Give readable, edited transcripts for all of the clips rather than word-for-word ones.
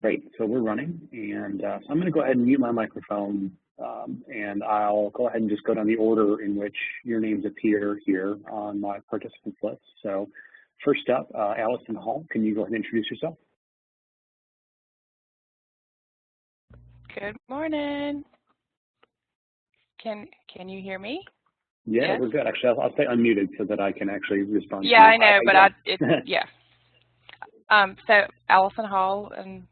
Great, so we're running, and so I'm going to go ahead and mute my microphone, and I'll go ahead and just go down the order in which your names appear here on my participants list. So first up, Allison Hall, can you go ahead and introduce yourself? Good morning. Can you hear me? Yeah, yes? We're good. Actually, I'll stay unmuted so that I can actually respond. Yeah, I know, but yeah. So Allison Hall, and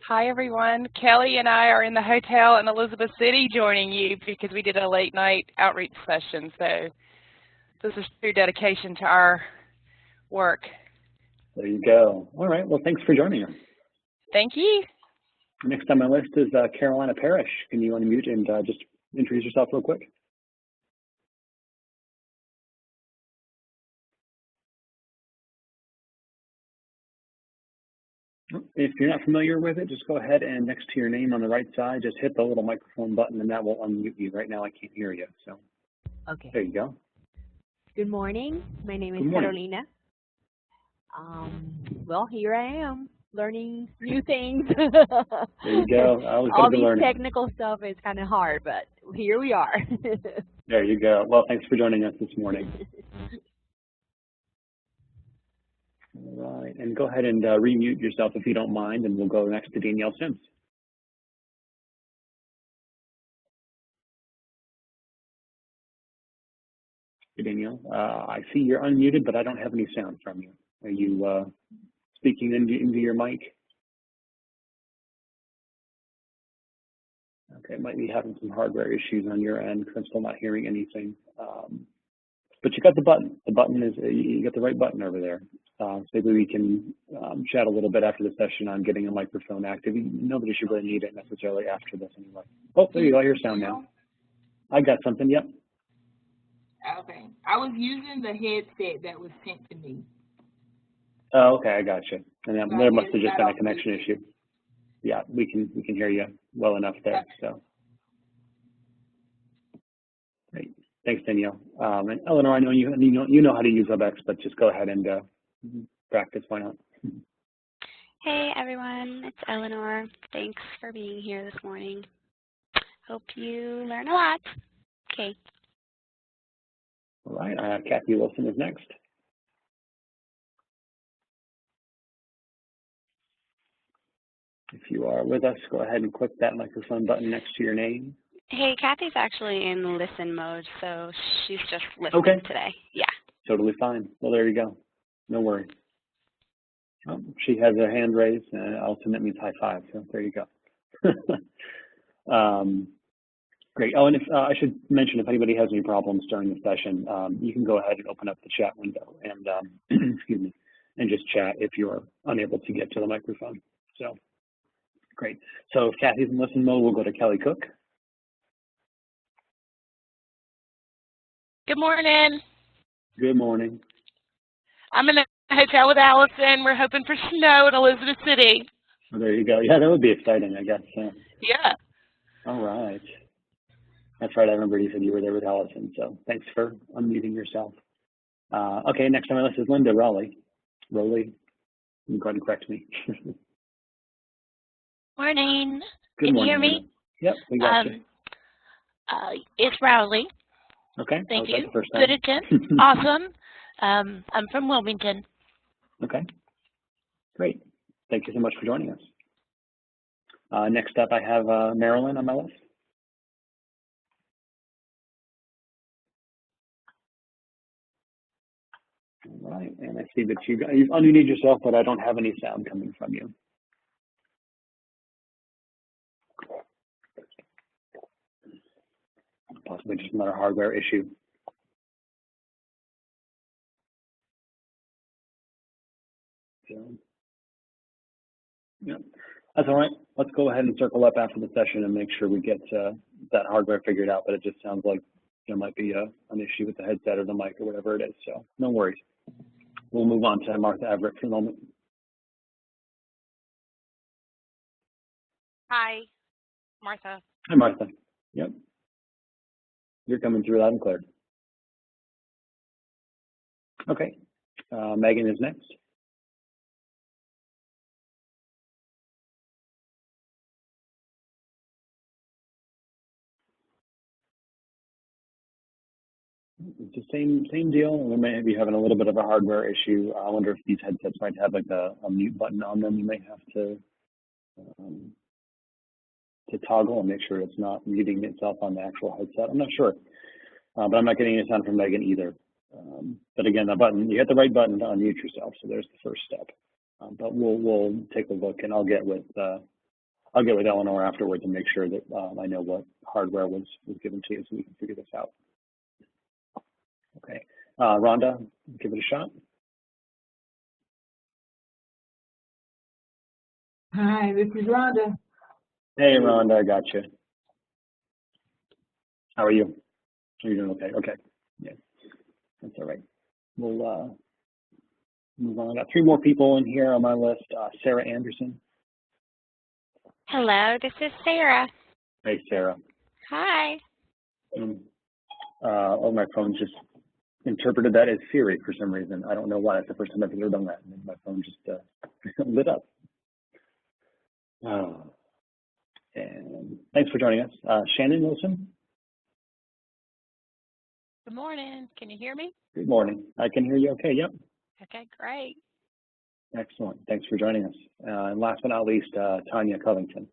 hi everyone. Kelly and I are in the hotel in Elizabeth City joining you because we did a late night outreach session. So this is true dedication to our work. There you go. All right. Well, thanks for joining us. Thank you. Next on my list is Carolina Parrish. Can you unmute and just introduce yourself real quick? If you're not familiar with it, just go ahead and next to your name on the right side, just hit the little microphone button and that will unmute you. Right now I can't hear you, so okay. There you go. Good morning. My name is Carolina. Well, here I am learning new things. There you go. All these technical stuff is kind of hard, but here we are. There you go. Well, thanks for joining us this morning. All right, and go ahead and remute yourself if you don't mind, and we'll go next to Danielle Sims. Hey, Danielle, I see you're unmuted, but I don't have any sound from you. Are you speaking into your mic? Okay, might be having some hardware issues on your end because I'm still not hearing anything. But you got the button. The button is, you got the right button over there. So maybe we can chat a little bit after the session on getting a microphone active. Nobody should really need it necessarily after this anyway. Oh, there you go. I hear sound now. I got something. Yep. Okay. I was using the headset that was sent to me. Oh, okay. I got you. And there must have just been a connection issue. Yeah, we can hear you well enough there. So great. Thanks, Danielle. And Eleanor, I know you know how to use WebEx, but just go ahead and practice. Why not? Hey everyone, it's Eleanor. Thanks for being here this morning. Hope you learn a lot. Okay. All right. Kathy Wilson is next. If you are with us, go ahead and click that microphone button next to your name. Hey, Kathy's actually in listen mode, so she's just listening today. Yeah. Totally fine. Well, there you go. No worries. Oh, she has a hand raised. That means high five. So there you go. Great. Oh, and if I should mention, if anybody has any problems during the session, you can go ahead and open up the chat window and excuse me, and just chat if you're unable to get to the microphone. So great. So if Kathy's in listen mode, we'll go to Kelly Cook. Good morning. Good morning. I'm in the hotel with Allison. We're hoping for snow in Elizabeth City. Oh, there you go. Yeah, that would be exciting, I guess. Yeah. All right. That's right. I remember you said you were there with Allison. So thanks for unmuting yourself. Okay, next on my list is Linda Rowley. You can go ahead and correct me. Morning. Good morning. Can you hear me? Yep, we got you. It's Rowley. Okay. Thank you. Good attempt. Awesome. I'm from Wilmington. Okay. Great. Thank you so much for joining us. Next up, I have Marilyn on my list. All right, and I see that you've unmuted yourself, but I don't have any sound coming from you. Possibly just another hardware issue. So, yeah, that's all right. Let's go ahead and circle up after the session and make sure we get that hardware figured out, but it just sounds like there might be an issue with the headset or the mic or whatever it is, so no worries. We'll move on to Martha Everett for a moment. Hi, Martha. Hi, Martha. Yep. You're coming through loud and clear. Okay. Megan is next. It's the same deal. We may be having a little bit of a hardware issue. I wonder if these headsets might have like a mute button on them. You might have to toggle and make sure it's not muting itself on the actual headset. I'm not sure, but I'm not getting any sound from Megan either. But again, the button, you hit the right button to unmute yourself, so there's the first step. But we'll take a look, and I'll get with Eleanor afterwards and make sure that I know what hardware was given to you, so we can figure this out. Okay, Rhonda, give it a shot. Hi, this is Rhonda. Hey, Rhonda, I got you. How are you? Are you doing okay? Okay, yeah, that's all right. We'll move on. I got 3 more people in here on my list. Sarah Anderson. Hello, this is Sarah. Hey, Sarah. Hi. Oh, my phone just interpreted that as Siri for some reason. I don't know why. That's the first time I've ever done that. And my phone just lit up. And thanks for joining us. Shannon Wilson. Good morning. Can you hear me? Good morning. I can hear you okay. Yep. Okay, great. Excellent. Thanks for joining us. And last but not least, Tanya Covington.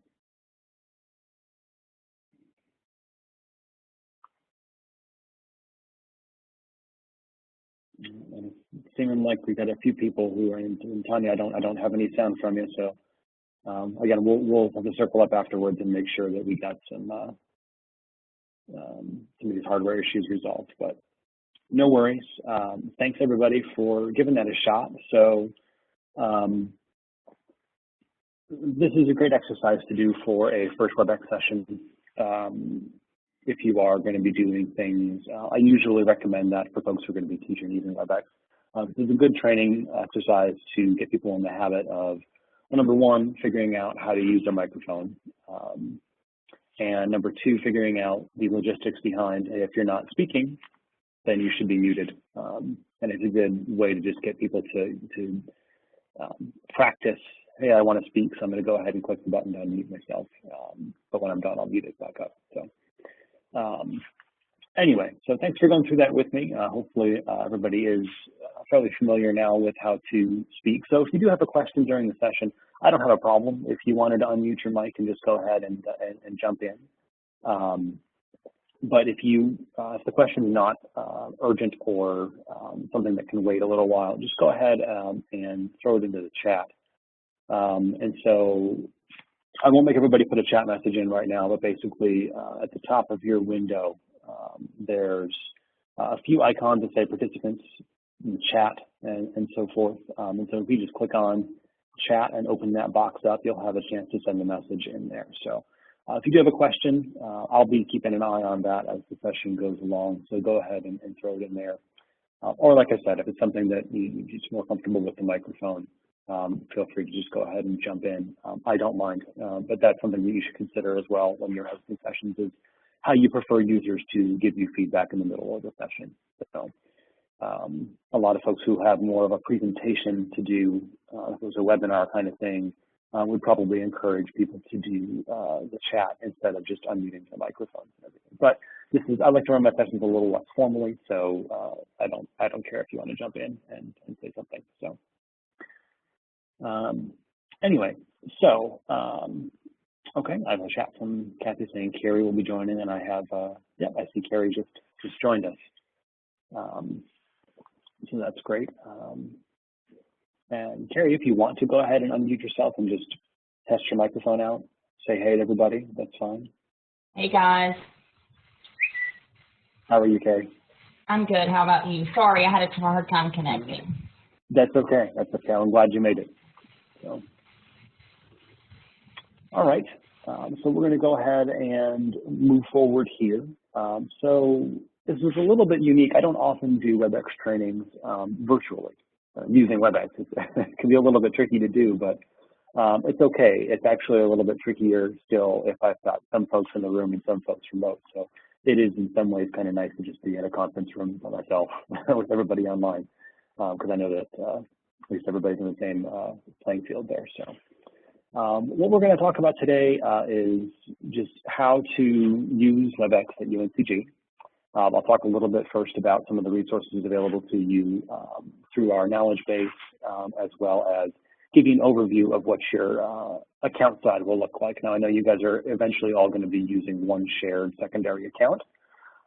And it's seeming like we've got a few people who are in Tanya. I don't have any sound from you, so again, we'll have to circle up afterwards and make sure that we got some of these hardware issues resolved. But no worries. Thanks everybody for giving that a shot. So this is a great exercise to do for a first WebEx session. If you are going to be doing things, I usually recommend that for folks who are going to be teaching using WebEx. It's a good training exercise to get people in the habit of, well, number 1, figuring out how to use their microphone. And number 2, figuring out the logistics behind, hey, if you're not speaking, then you should be muted. And it's a good way to just get people to practice, hey, I want to speak, so I'm going to go ahead and click the button to unmute myself. But when I'm done, I'll mute it back up. So anyway, so thanks for going through that with me. Hopefully everybody is fairly familiar now with how to speak. So if you do have a question during the session, I don't have a problem if you wanted to unmute your mic and just go ahead and jump in. But if the question is not urgent or something that can wait a little while, just go ahead and throw it into the chat. And so I won't make everybody put a chat message in right now, but basically at the top of your window, there's a few icons that say participants, chat, and so forth. And so if you just click on chat and open that box up, you'll have a chance to send a message in there. So if you do have a question, I'll be keeping an eye on that as the session goes along. So go ahead and throw it in there. Or like I said, if it's something that you're just more comfortable with the microphone, feel free to just go ahead and jump in. I don't mind, but that's something that you should consider as well when you're hosting sessions, is how you prefer users to give you feedback in the middle of the session. So a lot of folks who have more of a presentation to do, if it was a webinar kind of thing, would probably encourage people to do the chat instead of just unmuting the microphones and everything. But I like to run my sessions a little less formally, so I don't care if you want to jump in and say something. So anyway, so okay, I have a chat from Kathy saying Carrie will be joining, and I have yeah, I see Carrie just joined us. So that's great. And Carrie, if you want to go ahead and unmute yourself and just test your microphone out, say hey to everybody, that's fine. Hey guys. How are you, Carrie? I'm good. How about you? Sorry, I had a hard time connecting. That's okay. That's okay. I'm glad you made it. So, all right. So we're going to go ahead and move forward here. So this is a little bit unique. I don't often do WebEx trainings virtually. Using WebEx, it can be a little bit tricky to do, but it's okay. It's actually a little bit trickier still if I've got some folks in the room and some folks remote. So it is in some ways kind of nice to just be in a conference room by myself with everybody online, because I know that at least everybody's in the same playing field there. So what we're going to talk about today is just how to use WebEx at UNCG. I'll talk a little bit first about some of the resources available to you through our knowledge base, as well as give you an overview of what your account side will look like. Now, I know you guys are eventually all going to be using one shared secondary account,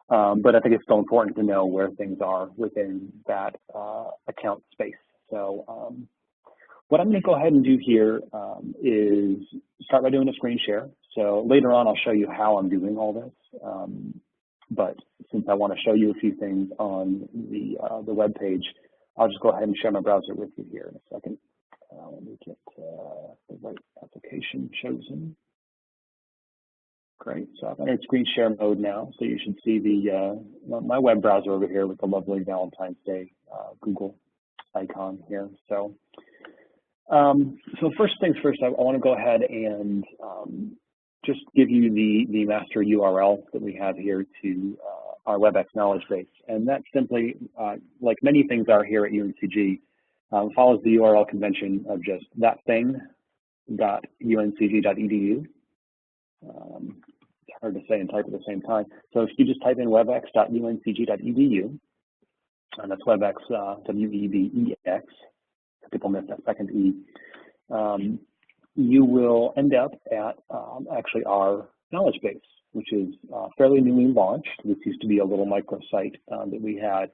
but I think it's still important to know where things are within that account space. So what I'm going to go ahead and do here is start by doing a screen share. So later on, I'll show you how I'm doing all this. But since I want to show you a few things on the web page, I'll just go ahead and share my browser with you here in a second. Let me get the right application chosen. Great, so I'm in screen share mode now, so you should see the my web browser over here with the lovely Valentine's Day Google icon here. So, so first things first, I want to go ahead and just give you the master URL that we have here to our WebEx knowledge base, and that simply, like many things are here at UNCG, follows the URL convention of just thatthing.uncg.edu. It's hard to say and type at the same time. So if you just type in webex.uncg.edu, and that's WebEx, W-E-B-E-X, people miss that second E, you will end up at actually our knowledge base, which is fairly newly launched. This used to be a little microsite that we had,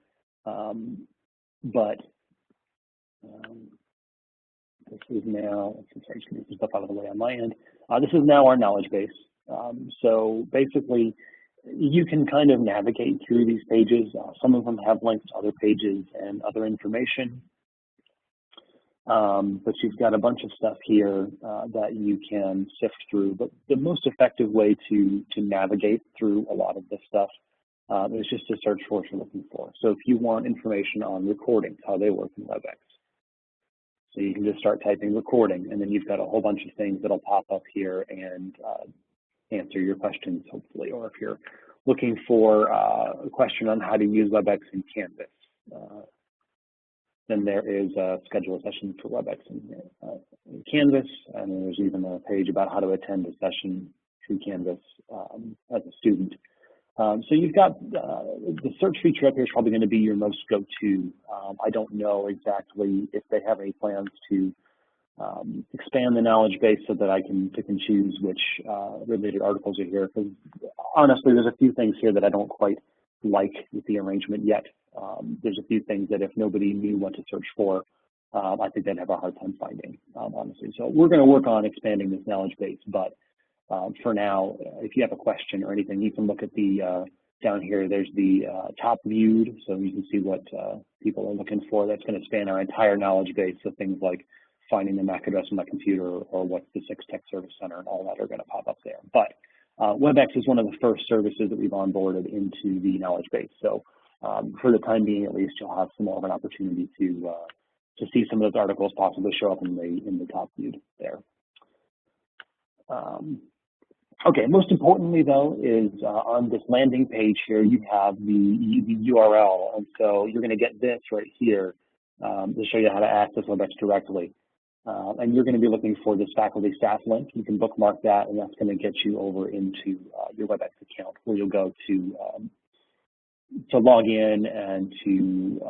but this is now, sorry, just get some stuff out of the way on my end. This is now our knowledge base. So basically, you can kind of navigate through these pages. Some of them have links to other pages and other information. But you've got a bunch of stuff here that you can sift through. But the most effective way to navigate through a lot of this stuff is just to search for what you're looking for. So if you want information on recordings, how they work in WebEx, so you can just start typing recording, and then you've got a whole bunch of things that'll pop up here and answer your questions, hopefully. Or if you're looking for a question on how to use WebEx in Canvas, then there is a schedule a session for WebEx in Canvas, and then there's even a page about how to attend a session through Canvas as a student. So you've got the search feature up here is probably going to be your most go-to. I don't know exactly if they have any plans to expand the knowledge base so that I can pick and choose which related articles are here. Because honestly, there's a few things here that I don't quite like with the arrangement yet. There's a few things that if nobody knew what to search for, I think they'd have a hard time finding, honestly. So we're going to work on expanding this knowledge base, but for now, if you have a question or anything, you can look at the down here. There's the top viewed, so you can see what people are looking for. That's going to span our entire knowledge base. So things like finding the MAC address on my computer or what's the 6 Tech Service Center and all that are going to pop up there. But WebEx is one of the first services that we've onboarded into the knowledge base. So for the time being, at least, you'll have some more of an opportunity to see some of those articles possibly show up in the top viewed there. Okay, most importantly, though, is on this landing page here, you have the URL. And so you're going to get this right here to show you how to access WebEx directly. And you're going to be looking for this faculty staff link. You can bookmark that, and that's going to get you over into your WebEx account, where you'll go to log in and to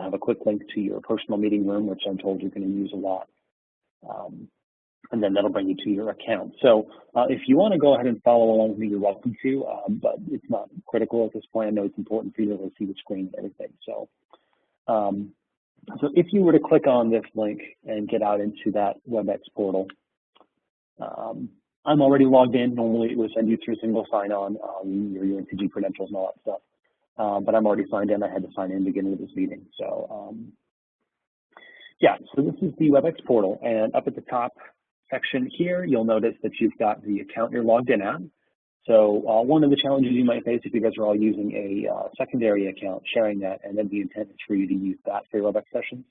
have a quick link to your personal meeting room, which I'm told you're going to use a lot. And then that'll bring you to your account. So if you want to go ahead and follow along with me, you're welcome to, but it's not critical at this point. I know it's important for you to see the screen and everything. So, so if you were to click on this link and get out into that WebEx portal, I'm already logged in. Normally it would send you through single sign-on, your UNCG credentials and all that stuff. But I'm already signed in. I had to sign in to get into this meeting. So yeah, so this is the WebEx portal, and up at the top section here, you'll notice that you've got the account you're logged in at. So one of the challenges you might face if you guys are all using a secondary account, sharing that, and then the intent is for you to use that for your WebEx sessions.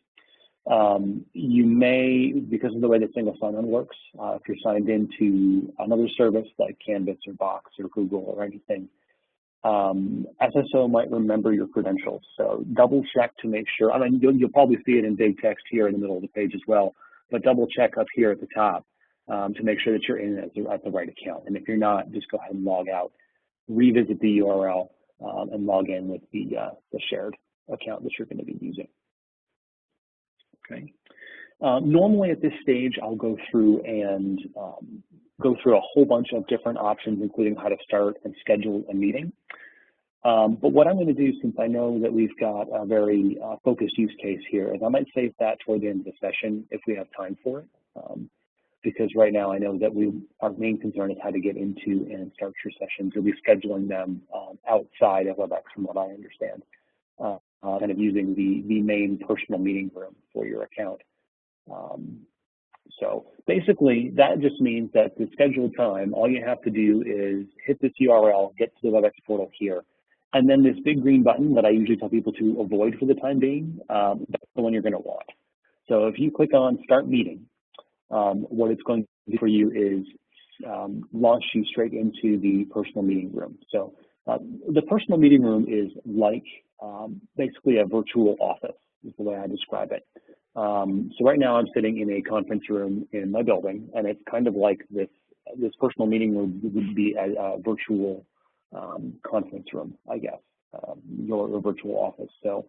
You may, because of the way that single sign-on works, if you're signed into another service like Canvas or Box or Google or anything, SSO might remember your credentials. So double check to make sure. I mean, you'll probably see it in big text here in the middle of the page as well, but double check up here at the top to make sure that you're in at the right account. And if you're not, just go ahead and log out, revisit the URL, and log in with the shared account that you're going to be using. Okay. Normally at this stage, I'll go through and go through a whole bunch of different options, including how to start and schedule a meeting. But what I'm going to do, since I know that we've got a very focused use case here, is I might save that toward the end of the session if we have time for it. Because right now I know that our main concern is how to get into and start your sessions. We'll be scheduling them outside of WebEx, from what I understand, kind of using the main personal meeting room for your account. So basically, that just means that the scheduled time, all you have to do is hit this URL, get to the WebEx portal here, and then this big green button that I usually tell people to avoid for the time being, that's the one you're going to want. So if you click on Start Meeting, what it's going to do for you is launch you straight into the personal meeting room. So the personal meeting room is like basically a virtual office, is the way I describe it. So right now I'm sitting in a conference room in my building, and it's kind of like this personal meeting room would be a virtual conference room, I guess, your virtual office. So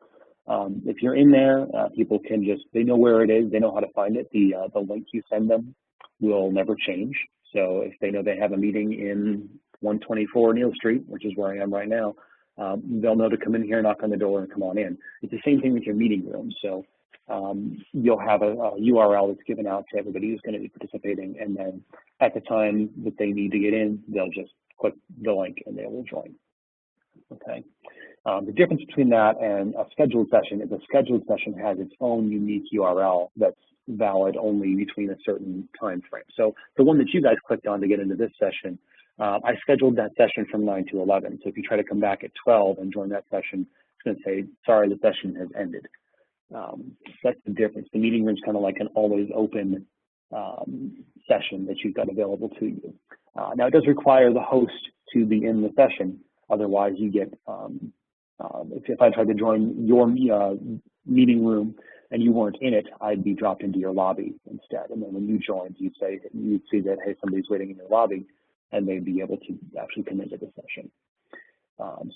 if you're in there, people can they know where it is, they know how to find it. The link you send them will never change. So if they know they have a meeting in 124 Neal Street, which is where I am right now, they'll know to come in here, knock on the door, and come on in. It's the same thing with your meeting room. So you'll have a URL that's given out to everybody who's going to be participating, and then at the time that they need to get in, they'll just click the link and they will join. Okay. The difference between that and a scheduled session is a scheduled session has its own unique URL that's valid only between a certain time frame. So the one that you guys clicked on to get into this session, I scheduled that session from 9 to 11. So if you try to come back at 12 and join that session, it's going to say, sorry, the session has ended. That's the difference. The meeting room is kind of like an always open session that you've got available to you. Now, it does require the host to be in the session. Otherwise, you get, if I tried to join your meeting room and you weren't in it, I'd be dropped into your lobby instead. And then when you joined, you'd see that, hey, somebody's waiting in your lobby, and they'd be able to actually come into the session.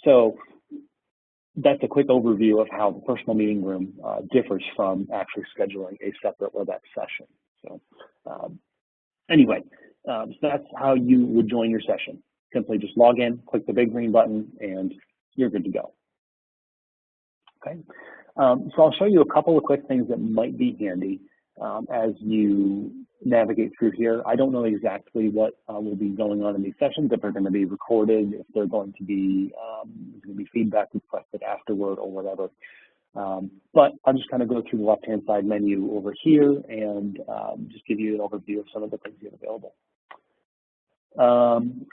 So that's a quick overview of how the personal meeting room differs from actually scheduling a separate WebEx session. So anyway, so that's how you would join your session. Simply just log in, click the big green button, and you're good to go. Okay, so I'll show you a couple of quick things that might be handy as you navigate through here. I don't know exactly what will be going on in these sessions, if they're going to be recorded, if they're going to be, feedback requested afterward or whatever. But I'll just kind of go through the left-hand side menu over here and just give you an overview of some of the things you have available.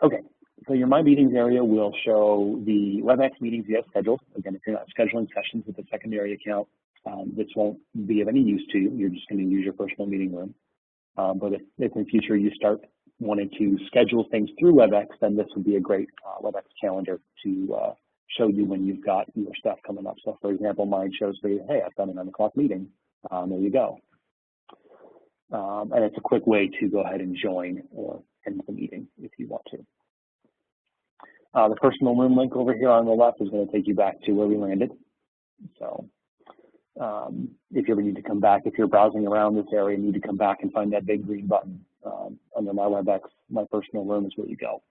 Okay, so your My Meetings area will show the WebEx meetings you have scheduled. Again, if you're not scheduling sessions with a secondary account, this won't be of any use to you. You're just going to use your personal meeting room. But if in future you start wanting to schedule things through WebEx, then this would be a great WebEx calendar to show you when you've got your stuff coming up. So for example, mine shows me, hey, I've got a 9 o'clock meeting. There you go. And it's a quick way to go ahead and join or end the meeting if you want to. The personal room link over here on the left is going to take you back to where we landed. So if you ever need to come back, if you're browsing around this area and need to come back and find that big green button under My WebEx, My Personal Room is where you go.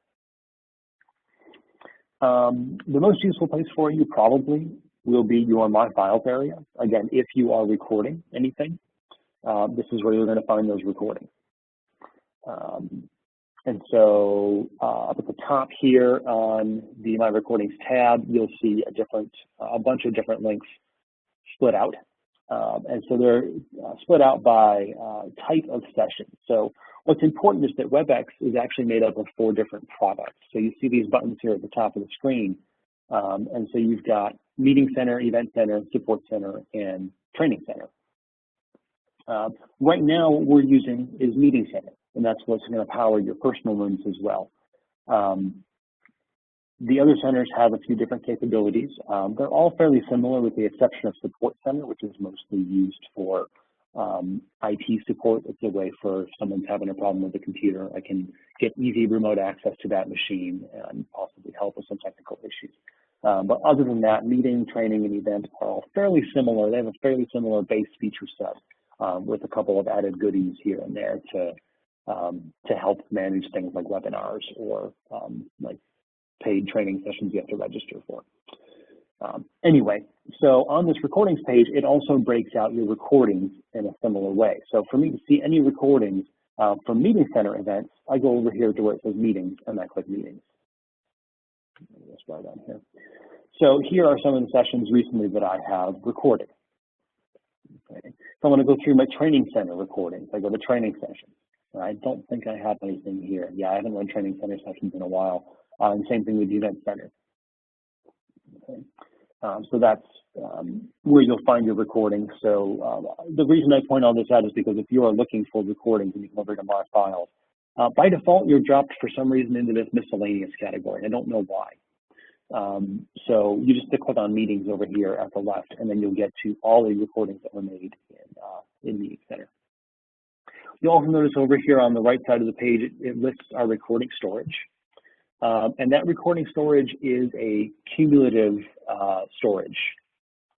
The most useful place for you probably will be your My Files area. Again, if you are recording anything, this is where you're going to find those recordings. And so up at the top here on the My Recordings tab, you'll see a bunch of different links split out. And so they're split out by type of session. So what's important is that WebEx is actually made up of 4 different products. So you see these buttons here at the top of the screen. And so you've got Meeting Center, Event Center, Support Center, and Training Center. Right now, what we're using is Meeting Center, and that's what's going to power your personal rooms as well. The other centers have a few different capabilities. They're all fairly similar with the exception of Support Center, which is mostly used for IT support. It's a way for if someone's having a problem with the computer, I can get easy remote access to that machine and possibly help with some technical issues. But other than that, meeting, training, and event are all fairly similar. They have a fairly similar base feature set with a couple of added goodies here and there to help manage things like webinars or like paid training sessions you have to register for. Anyway, so on this recordings page, it also breaks out your recordings in a similar way. So for me to see any recordings from Meeting Center events, I go over here to where it says Meetings, and I click Meetings. Let's start down here. So here are some of the sessions recently that I have recorded. Okay. So I want to go through my Training Center recordings. I go to Training Sessions. I don't think I have anything here. Yeah, I haven't run Training Center sessions in a while. And same thing with the Event Center. Okay. So that's where you'll find your recordings. So the reason I point all this out is because if you are looking for recordings and you come over to My Files, by default, you're dropped for some reason into this miscellaneous category. I don't know why. So you just click on Meetings over here at the left, and then you'll get to all the recordings that were made in Meeting Center. You'll also notice over here on the right side of the page, it lists our recording storage. And that recording storage is a cumulative storage.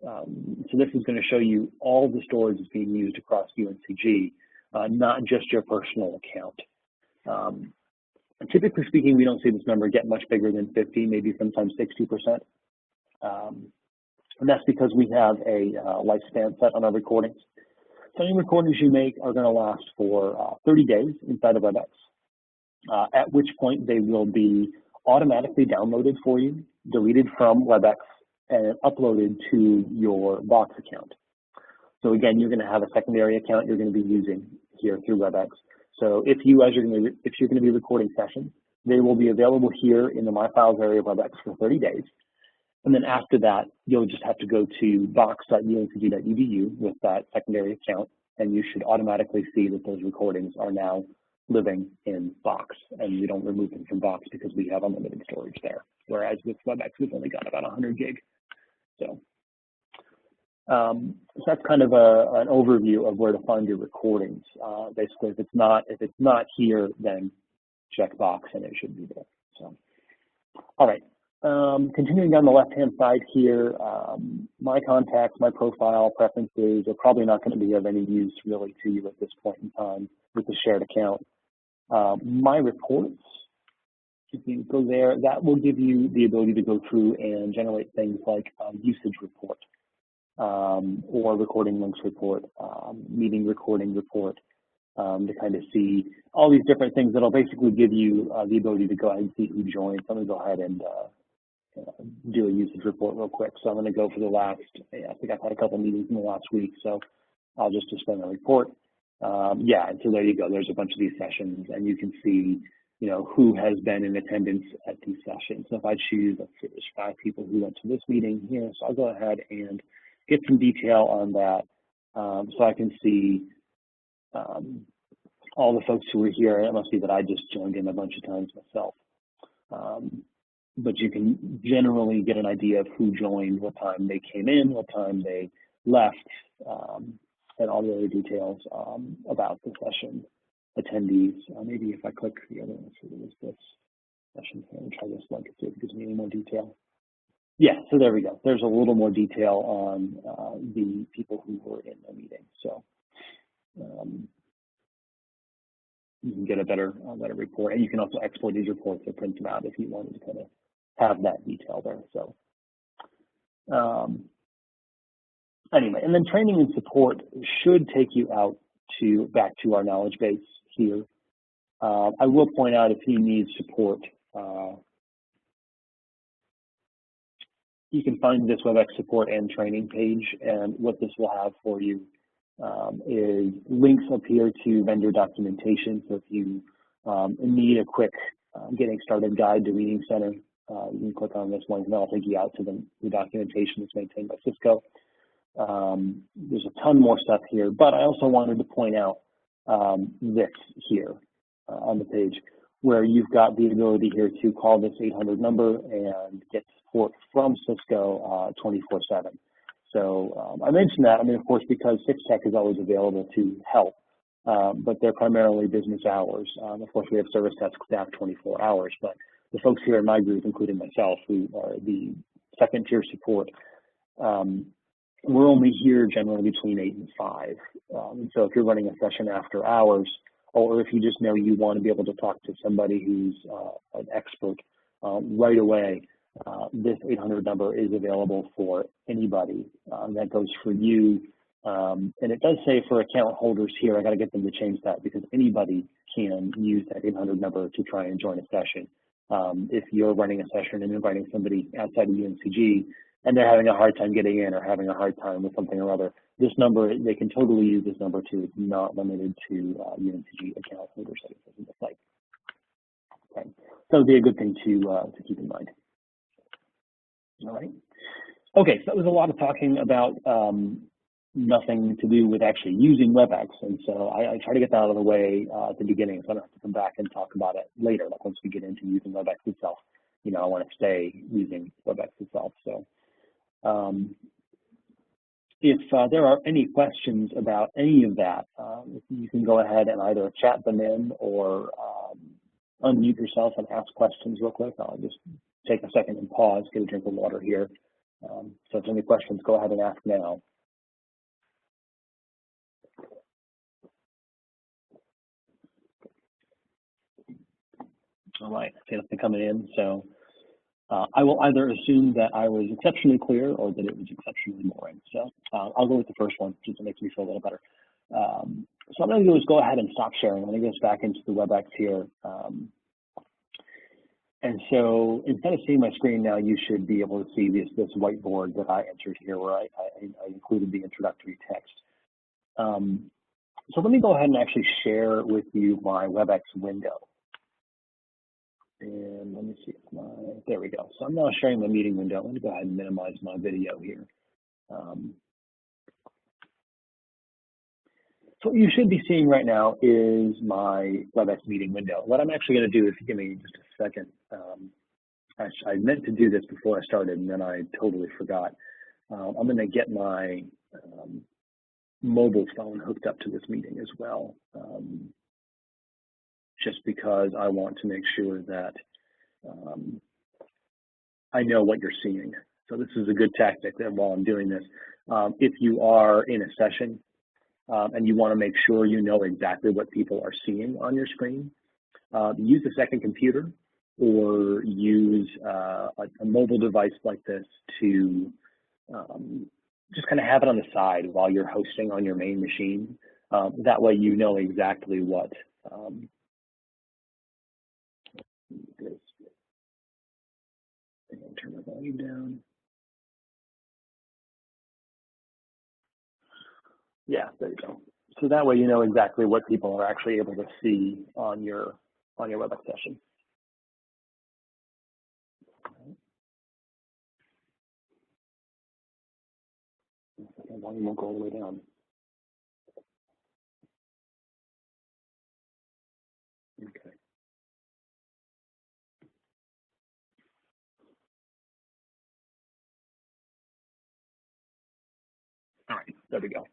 So this is going to show you all the storage that's being used across UNCG, not just your personal account. Typically speaking, we don't see this number get much bigger than 50, maybe sometimes 60%. And that's because we have a lifespan set on our recordings. So any recordings you make are going to last for 30 days inside of WebEx, at which point they will be automatically downloaded for you, deleted from WebEx, and uploaded to your Box account. So again, you're going to have a secondary account you're going to be using here through WebEx. So if you're going to be recording sessions, they will be available here in the My Files area of WebEx for 30 days. And then after that, you'll just have to go to box.uncg.edu with that secondary account, and you should automatically see that those recordings are now living in Box, and you don't remove them from Box because we have unlimited storage there. Whereas with WebEx, we've only got about 100 gig. So that's kind of an overview of where to find your recordings. Basically, if it's not here, then check Box and it should be there. So, all right. Continuing down the left-hand side here, my contacts, my profile, preferences are probably not going to be of any use really to you at this point in time with the shared account. My reports, if you go there, that will give you the ability to go through and generate things like a usage report or recording links report, meeting recording report, to kind of see all these different things that'll basically give you the ability to go ahead and see who joined. So I'm going to go ahead and do a usage report real quick. So I'm going to go for the last, I think I've had a couple meetings in the last week, so I'll just display my report. Yeah, and so there you go. There's a bunch of these sessions, and you can see, you know, who has been in attendance at these sessions. So if I choose, let's see, there's 5 people who went to this meeting here, so I'll go ahead and get some detail on that, so I can see all the folks who were here. It must be that I just joined in a bunch of times myself. But you can generally get an idea of who joined, what time they came in, what time they left, and all the other details about the session attendees. Maybe if I click the other one, so there's this session here, and try this link and see if it gives me any more detail. Yeah, so there we go. There's a little more detail on the people who were in the meeting. So you can get a better report, and you can also export these reports or print them out if you wanted to kind of have that detail there. So anyway, and then training and support should take you out back to our knowledge base here. I will point out if you need support, you can find this WebEx support and training page, and what this will have for you is links up here to vendor documentation. So if you need a quick getting started guide to Meeting Center, you can click on this one, and that'll take you out to the documentation that's maintained by Cisco. There's a ton more stuff here, but I also wanted to point out this here on the page, where you've got the ability here to call this 800 number and get support from Cisco 24/7. So I mentioned that, I mean, of course, because Tech is always available to help, but they're primarily business hours. Of course, we have service desk staff 24 hours, but the folks here in my group, including myself, who are the second tier support, we're only here generally between 8 and 5. And so if you're running a session after hours, or if you just know you want to be able to talk to somebody who's an expert right away, this 800 number is available for anybody. That goes for you. And it does say for account holders here, I got to get them to change that because anybody can use that 800 number to try and join a session. If you're running a session and inviting somebody outside of UNCG and they're having a hard time getting in or having a hard time with something or other, this number, they can totally use this number too. It's not limited to UNCG account holders, like it says in the site. Okay, so it'd be a good thing to keep in mind. All right. Okay, so that was a lot of talking about nothing to do with actually using WebEx, and so I try to get that out of the way at the beginning, so I don't have to come back and talk about it later. Like once we get into using WebEx itself, you know, I want to stay using WebEx itself. So if there are any questions about any of that, you can go ahead and either chat them in or unmute yourself and ask questions real quick. I'll just take a second and pause, get a drink of water here. So if there's any questions, go ahead and ask now. All right, I see nothing coming in. So I will either assume that I was exceptionally clear or that it was exceptionally boring. So I'll go with the first one, just to make me feel a little better. So I'm going to do is go ahead and stop sharing. I'm going to get us back into the WebEx here. And so instead of seeing my screen now, you should be able to see this whiteboard that I entered here where I included the introductory text. So let me go ahead and actually share with you my WebEx window. And let me see, there we go. So I'm now sharing my meeting window. Let me go ahead and minimize my video here. So what you should be seeing right now is my WebEx meeting window. What I'm actually going to do, if you give me just a second, I meant to do this before I started and then I totally forgot. I'm going to get my mobile phone hooked up to this meeting as well, just because I want to make sure that I know what you're seeing. So this is a good tactic that while I'm doing this, if you are in a session and you want to make sure you know exactly what people are seeing on your screen, use a second computer or use a mobile device like this to just kind of have it on the side while you're hosting on your main machine. That way you know exactly what turn the volume down. Yeah, there you go. So that way you know exactly what people are actually able to see on your WebEx session. The volume won't go all the way down. Okay. All right, there we go.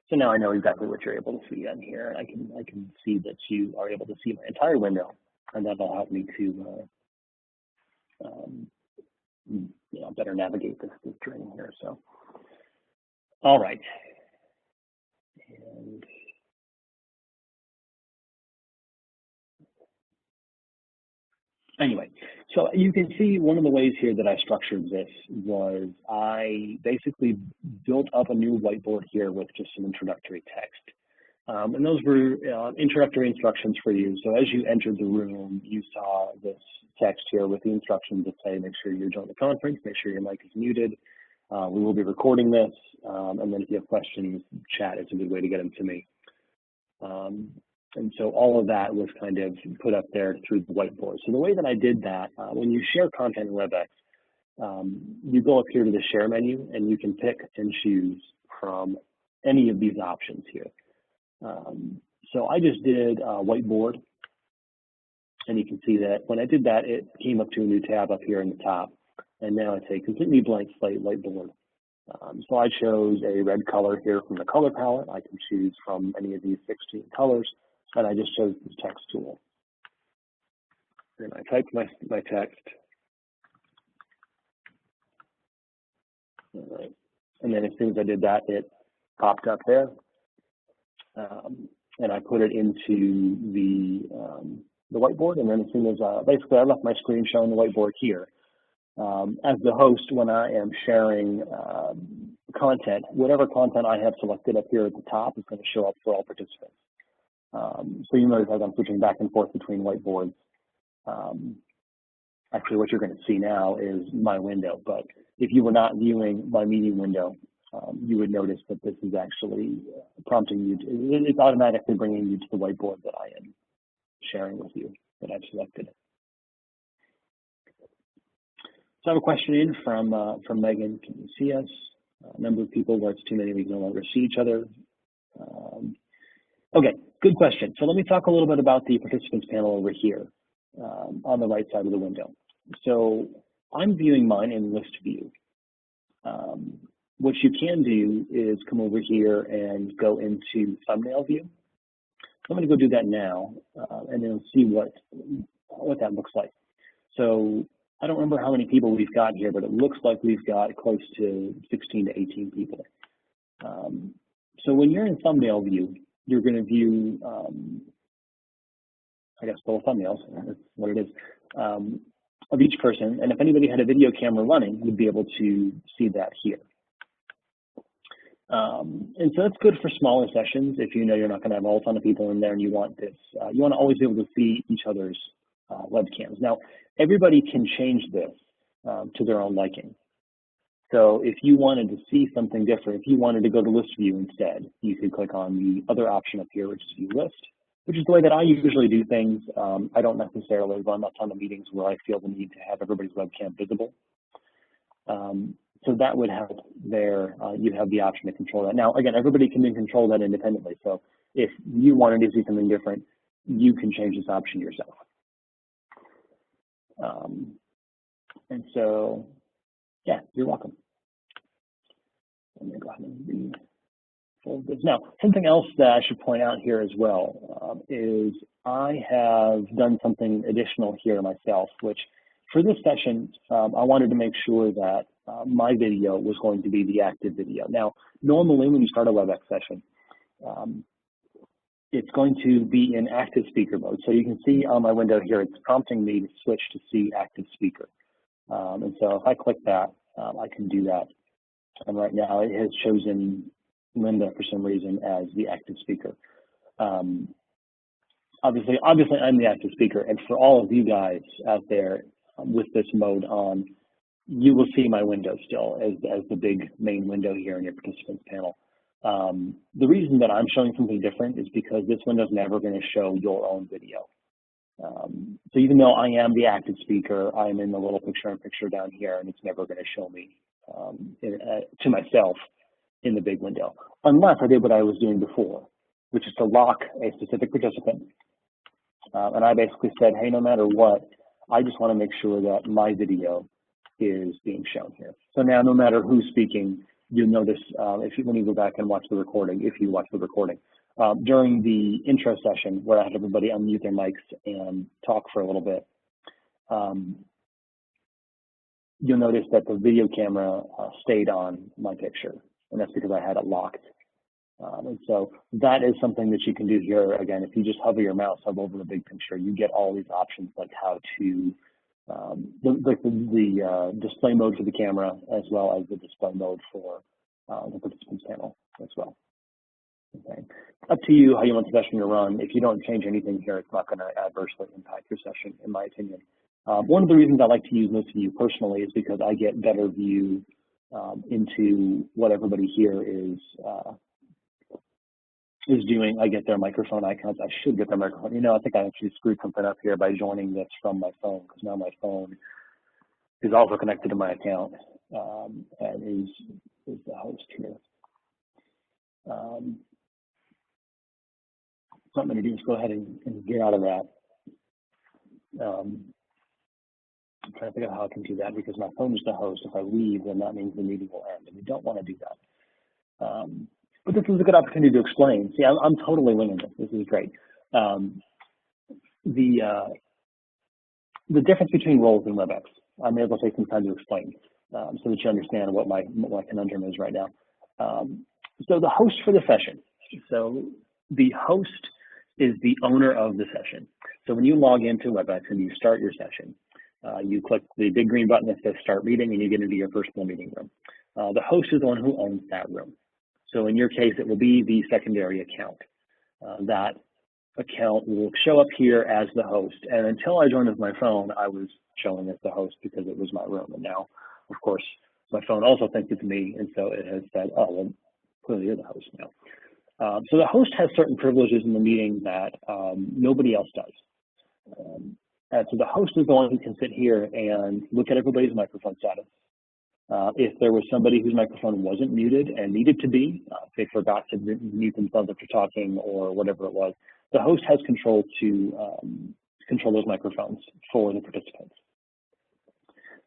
So now I know exactly what you're able to see on here. I can see that you are able to see my entire window, and that'll help me to you know, better navigate this training here. So, all right. And anyway, so you can see one of the ways here that I structured this was I basically built up a new whiteboard here with just some introductory text. And those were introductory instructions for you. So as you entered the room, you saw this text here with the instructions that say, make sure you join the conference, make sure your mic is muted. We will be recording this. And then if you have questions, chat is a good way to get them to me. And so all of that was kind of put up there through the whiteboard. So the way that I did that, when you share content in WebEx, you go up here to the share menu and you can pick and choose from any of these options here. So I just did whiteboard, and you can see that when I did that, it came up to a new tab up here in the top, and now it's a completely blank slate whiteboard. So I chose a red color here from the color palette. I can choose from any of these 16 colors, and I just chose the text tool. And I typed my text. All right. And then as soon as I did that, it popped up there. And I put it into the whiteboard. And then as soon as basically I left my screen showing the whiteboard here. As the host, when I am sharing content, whatever content I have selected up here at the top is going to show up for all participants. So you notice as I'm switching back and forth between whiteboards, actually what you're going to see now is my window. But if you were not viewing my meeting window, you would notice that this is actually prompting you to, it's automatically bringing you to the whiteboard that I am sharing with you that I've selected. So I have a question in from Megan. Can you see us? A number of people where it's too many, we can no longer see each other. Okay, good question. So let me talk a little bit about the participants panel over here on the right side of the window. So I'm viewing mine in list view. What you can do is come over here and go into thumbnail view. I'm going to go do that now, and then see what that looks like. So I don't remember how many people we've got here, but it looks like we've got close to 16 to 18 people. So when you're in thumbnail view, you're going to view, I guess, both thumbnails, that's what it is, of each person. And if anybody had a video camera running, you'd be able to see that here. And so that's good for smaller sessions if you know you're not going to have a ton of people in there and you want this. You want to always be able to see each other's webcams. Now, everybody can change this to their own liking. So if you wanted to see something different, if you wanted to go to list view instead, you could click on the other option up here, which is view list, which is the way that I usually do things. I don't necessarily run a ton of meetings where I feel the need to have everybody's webcam visible. So that would help there. You have the option to control that. Now, again, everybody can control that independently. So if you wanted to see something different, you can change this option yourself. And so, yeah, you're welcome. Let me go ahead and refold this. Now, something else that I should point out here as well is I have done something additional here myself, which for this session, I wanted to make sure that my video was going to be the active video. Now, normally when you start a WebEx session, it's going to be in active speaker mode. So you can see on my window here, it's prompting me to switch to see active speaker. And so if I click that, I can do that. And right now it has chosen Linda for some reason as the active speaker. Obviously I'm the active speaker. And for all of you guys out there with this mode on, you will see my window still as the big main window here in your participants panel. The reason that I'm showing something different is because this window is never going to show your own video. So even though I am the active speaker, I'm in the little picture-in-picture down here, and it's never going to show me to myself in the big window, unless I did what I was doing before, which is to lock a specific participant. And I basically said, hey, no matter what, I just want to make sure that my video is being shown here. So now no matter who's speaking, you'll notice when you go back and watch the recording, if you watch the recording, during the intro session where I had everybody unmute their mics and talk for a little bit, you'll notice that the video camera stayed on my picture, and that's because I had it locked. And so that is something that you can do here. Again, if you just hover your mouse up over the big picture, you get all these options like how to, the display mode for the camera, as well as the display mode for the participants panel as well. Okay. Up to you how you want the session to run. If you don't change anything here, it's not going to adversely impact your session, in my opinion. One of the reasons I like to use list view personally is because I get better view into what everybody here is doing. I get their microphone icons. I should get their microphone. You know, I think I actually screwed something up here by joining this from my phone, because now my phone is also connected to my account and is the host here. So what I'm going to do is go ahead and get out of that. I'm trying to figure out how I can do that, because my phone is the host. If I leave, then that means the meeting will end, and we don't want to do that. But this is a good opportunity to explain. See, I'm totally winging this. This is great. the difference between roles in WebEx. I may as well take some time to explain so that you understand what my conundrum is right now. So the host for the session. So the host is the owner of the session. So when you log into WebEx and you start your session, you click the big green button that says Start Meeting and you get into your personal meeting room. The host is the one who owns that room. So in your case, it will be the secondary account. That account will show up here as the host. And until I joined with my phone, I was showing as the host because it was my room. And now, of course, my phone also thinks it's me. And so it has said, oh, well, clearly you're the host now. So the host has certain privileges in the meeting that nobody else does. And so the host is the one who can sit here and look at everybody's microphone status. If there was somebody whose microphone wasn't muted and needed to be, if they forgot to mute themselves after talking or whatever it was, the host has control to control those microphones for the participants.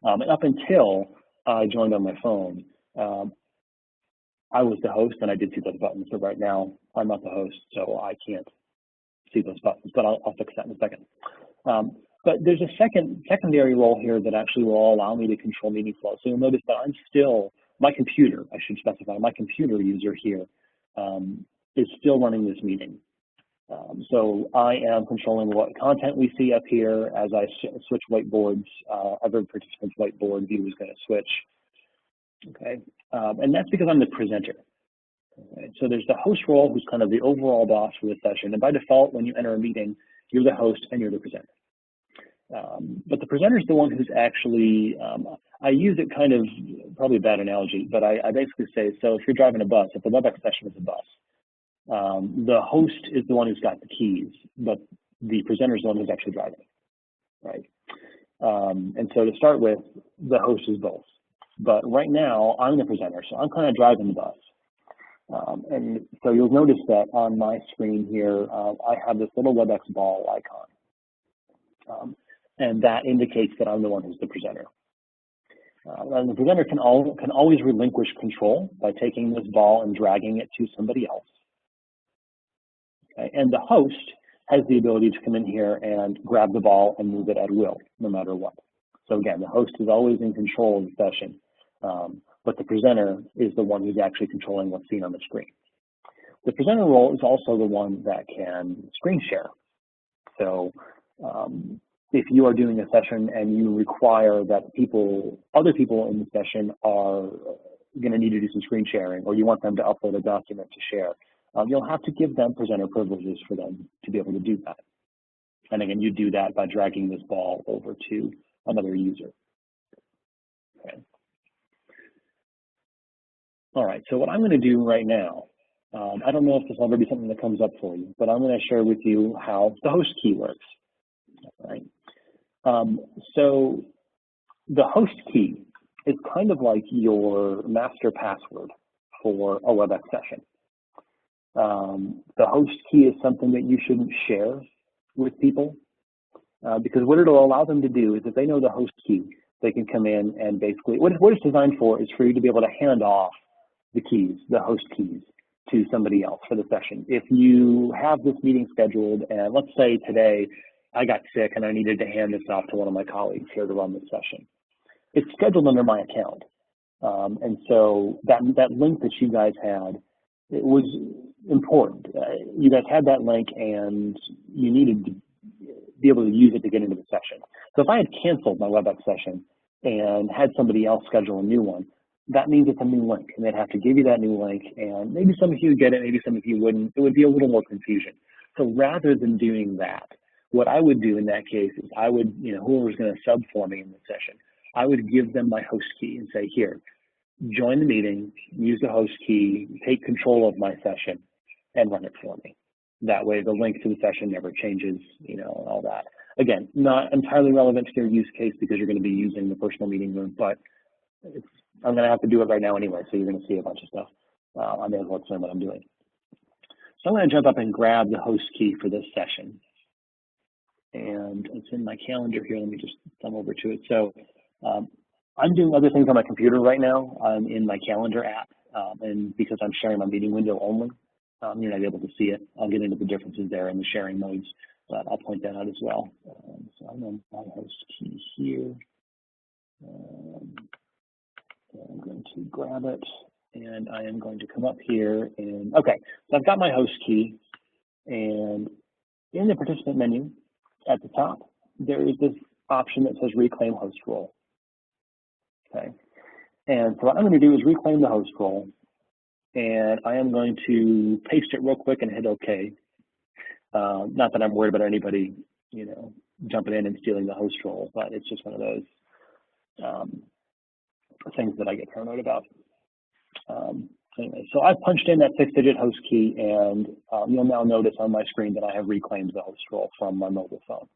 And up until I joined on my phone, I was the host and I did see those buttons. So right now, I'm not the host, so I can't see those buttons, but I'll fix that in a second. But there's a secondary role here that actually will allow me to control meeting flow. So you'll notice that I'm still, my computer, I should specify, my computer user here is still running this meeting. So I am controlling what content we see up here as I switch whiteboards. Every participant's whiteboard view is going to switch. Okay, and that's because I'm the presenter. Okay? So there's the host role, who's kind of the overall boss for the session. And by default, when you enter a meeting, you're the host and you're the presenter. But the presenter is the one who's actually, I use it kind of, probably a bad analogy, but I basically say, so if you're driving a bus, if the WebEx session is a bus, the host is the one who's got the keys, but the presenter is the one who's actually driving, right? And so to start with, the host is both. But right now, I'm the presenter, so I'm kind of driving the bus. And so you'll notice that on my screen here, I have this little WebEx ball icon. And that indicates that I'm the one who's the presenter. And the presenter can always relinquish control by taking this ball and dragging it to somebody else. Okay? And the host has the ability to come in here and grab the ball and move it at will, no matter what. So again, the host is always in control of the session, but the presenter is the one who's actually controlling what's seen on the screen. The presenter role is also the one that can screen share. So if you are doing a session and you require that other people in the session are going to need to do some screen sharing, or you want them to upload a document to share, you'll have to give them presenter privileges for them to be able to do that. And again, you do that by dragging this ball over to another user. Okay. All right, so what I'm going to do right now, I don't know if this will ever be something that comes up for you, but I'm going to share with you how the host key works. All right. So the host key is kind of like your master password for a WebEx session. The host key is something that you shouldn't share with people because what it'll allow them to do is if they know the host key, they can come in and basically, what it's designed for is for you to be able to hand off the keys, the host keys, to somebody else for the session. If you have this meeting scheduled and let's say today I got sick and I needed to hand this off to one of my colleagues here to run this session, it's scheduled under my account. And so that link that you guys had, it was important. You guys had that link and you needed to be able to use it to get into the session. So if I had canceled my WebEx session and had somebody else schedule a new one, that means it's a new link and they'd have to give you that new link and maybe some of you would get it, maybe some of you wouldn't. It would be a little more confusion. So rather than doing that, what I would do in that case is I would, whoever's going to sub for me in the session, I would give them my host key and say, here, join the meeting, use the host key, take control of my session, and run it for me. That way the link to the session never changes, and all that. Again, not entirely relevant to your use case because you're going to be using the personal meeting room, but I'm going to have to do it right now anyway, so you're going to see a bunch of stuff. I may as well explain what I'm doing. So I'm going to jump up and grab the host key for this session. And it's in my calendar here. Let me just thumb over to it. So I'm doing other things on my computer right now. I'm in my calendar app, and because I'm sharing my meeting window only, you're not able to see it. I'll get into the differences there in the sharing modes but I'll point that out as well. So I'm on my host key here. I'm going to grab it, and I am going to come up here and, okay, so I've got my host key, and in the participant menu at the top, there is this option that says reclaim host role. Okay, and so what I'm going to do is reclaim the host role, and I am going to paste it real quick and hit OK. Not that I'm worried about anybody, you know, jumping in and stealing the host role, but it's just one of those things that I get paranoid about. Anyway, so I've punched in that 6-digit host key, and you'll now notice on my screen that I have reclaimed the host role from my mobile phone.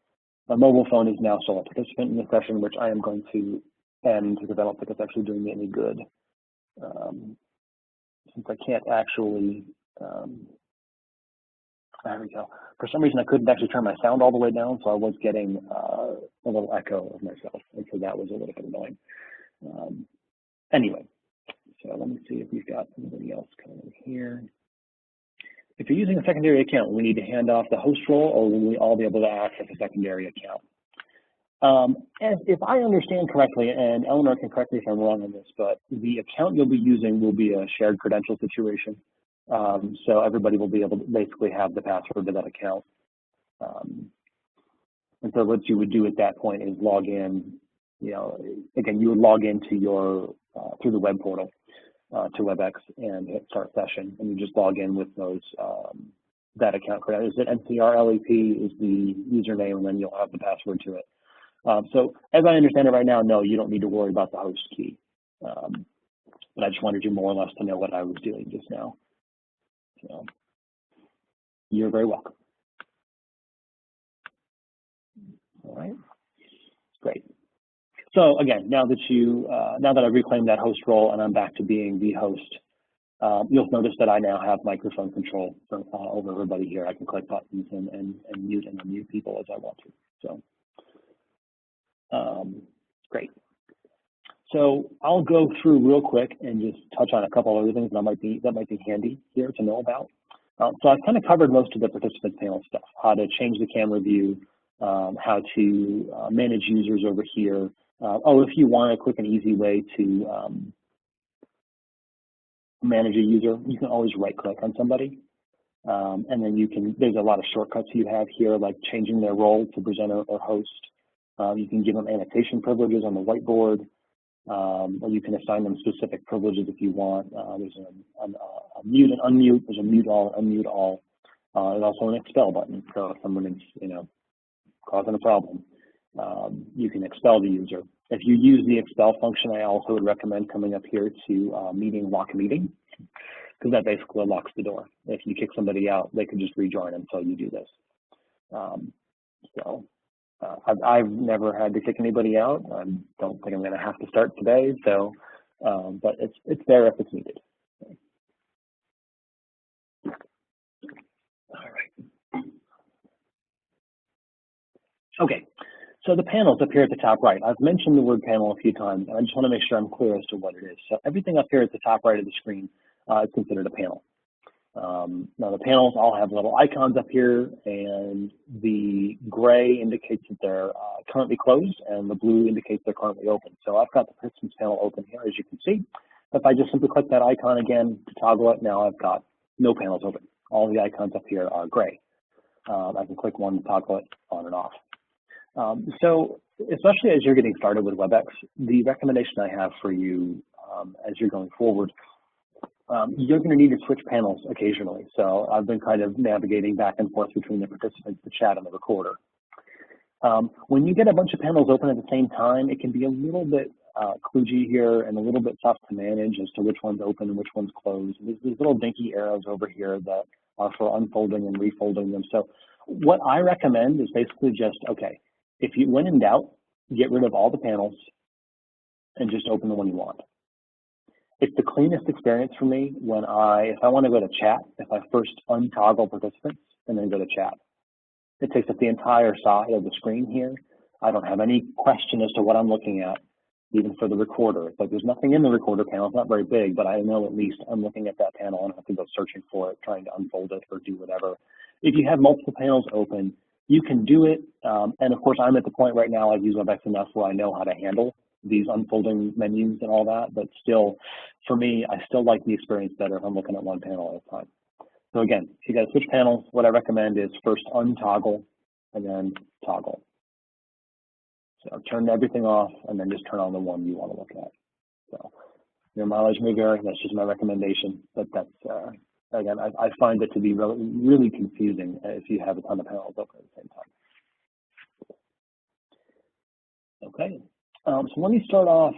My mobile phone is now still a participant in the session, which I am going to end because I don't think it's actually doing me any good. Since I can't actually, there we go. For some reason, I couldn't actually turn my sound all the way down, so I was getting a little echo of myself, and so that was a little bit annoying. Anyway, so let me see if we've got anybody else coming in here. If you're using a secondary account, we need to hand off the host role, or will we all be able to access a secondary account? And if I understand correctly, and Eleanor can correct me if I'm wrong on this, but the account you'll be using will be a shared credential situation. So everybody will be able to basically have the password to that account. And so what you would do at that point is log in, you know, again, you would log into your, through the web portal to WebEx and hit start session, and you just log in with those, that account credentials. Is it NCRLAP is the username, and then you'll have the password to it. So as I understand it right now, no, you don't need to worry about the host key. But I just wanted you more or less to know what I was doing just now. So you're very welcome. All right, great. So again, now that I've reclaimed that host role and I'm back to being the host, you'll notice that I now have microphone control over everybody here. I can click buttons and mute and unmute people as I want to. So great. So I'll go through real quick and just touch on a couple other things that might be handy here to know about. So I've kind of covered most of the participant panel stuff: how to change the camera view, how to manage users over here. If you want a quick and easy way to manage a user, you can always right-click on somebody, and then there's a lot of shortcuts you have here, like changing their role to presenter or host. You can give them annotation privileges on the whiteboard, or you can assign them specific privileges if you want. There's a mute and unmute. There's a mute all and unmute all. There's also an expel button. So if someone is, you know, causing a problem, you can expel the user. If you use the expel function, I also would recommend coming up here to meeting lock meeting, because that basically locks the door. If you kick somebody out, they can just rejoin until you do this. I've never had to kick anybody out. I don't think I'm going to have to start today. So, but it's there if it's needed. All right. Okay. So the panels up here at the top right, I've mentioned the word panel a few times, and I just want to make sure I'm clear as to what it is. So everything up here at the top right of the screen is considered a panel. Now the panels all have little icons up here, and the gray indicates that they're currently closed, and the blue indicates they're currently open. So I've got the participants panel open here, as you can see. If I just simply click that icon again to toggle it, now I've got no panels open. All the icons up here are gray. I can click one to toggle it on and off. So especially as you're getting started with WebEx, the recommendation I have for you as you're going forward, you're going to need to switch panels occasionally. So I've been kind of navigating back and forth between the participants, the chat, and the recorder. When you get a bunch of panels open at the same time, it can be a little bit kludgy here and a little bit tough to manage as to which one's open and which one's closed. There's these little dinky arrows over here that are for unfolding and refolding them. So what I recommend is basically just, okay, when in doubt, get rid of all the panels and just open the one you want. It's the cleanest experience for me when if I want to go to chat, if I first untoggle participants and then go to chat. It takes up the entire side of the screen here. I don't have any question as to what I'm looking at, even for the recorder. It's like there's nothing in the recorder panel. It's not very big, but I know at least I'm looking at that panel and I have to go searching for it, trying to unfold it or do whatever. If you have multiple panels open, you can do it. And of course, I'm at the point right now, I've used WebEx enough where I know how to handle these unfolding menus and all that, but still, for me, I still like the experience better if I'm looking at one panel at a time. So again, if you got to switch panels, what I recommend is first untoggle and then toggle. So turn everything off and then just turn on the one you want to look at. So your mileage may vary, that's just my recommendation, but that's, again, I find it to be really confusing if you have a ton of panels open at the same time. Okay, so let me start off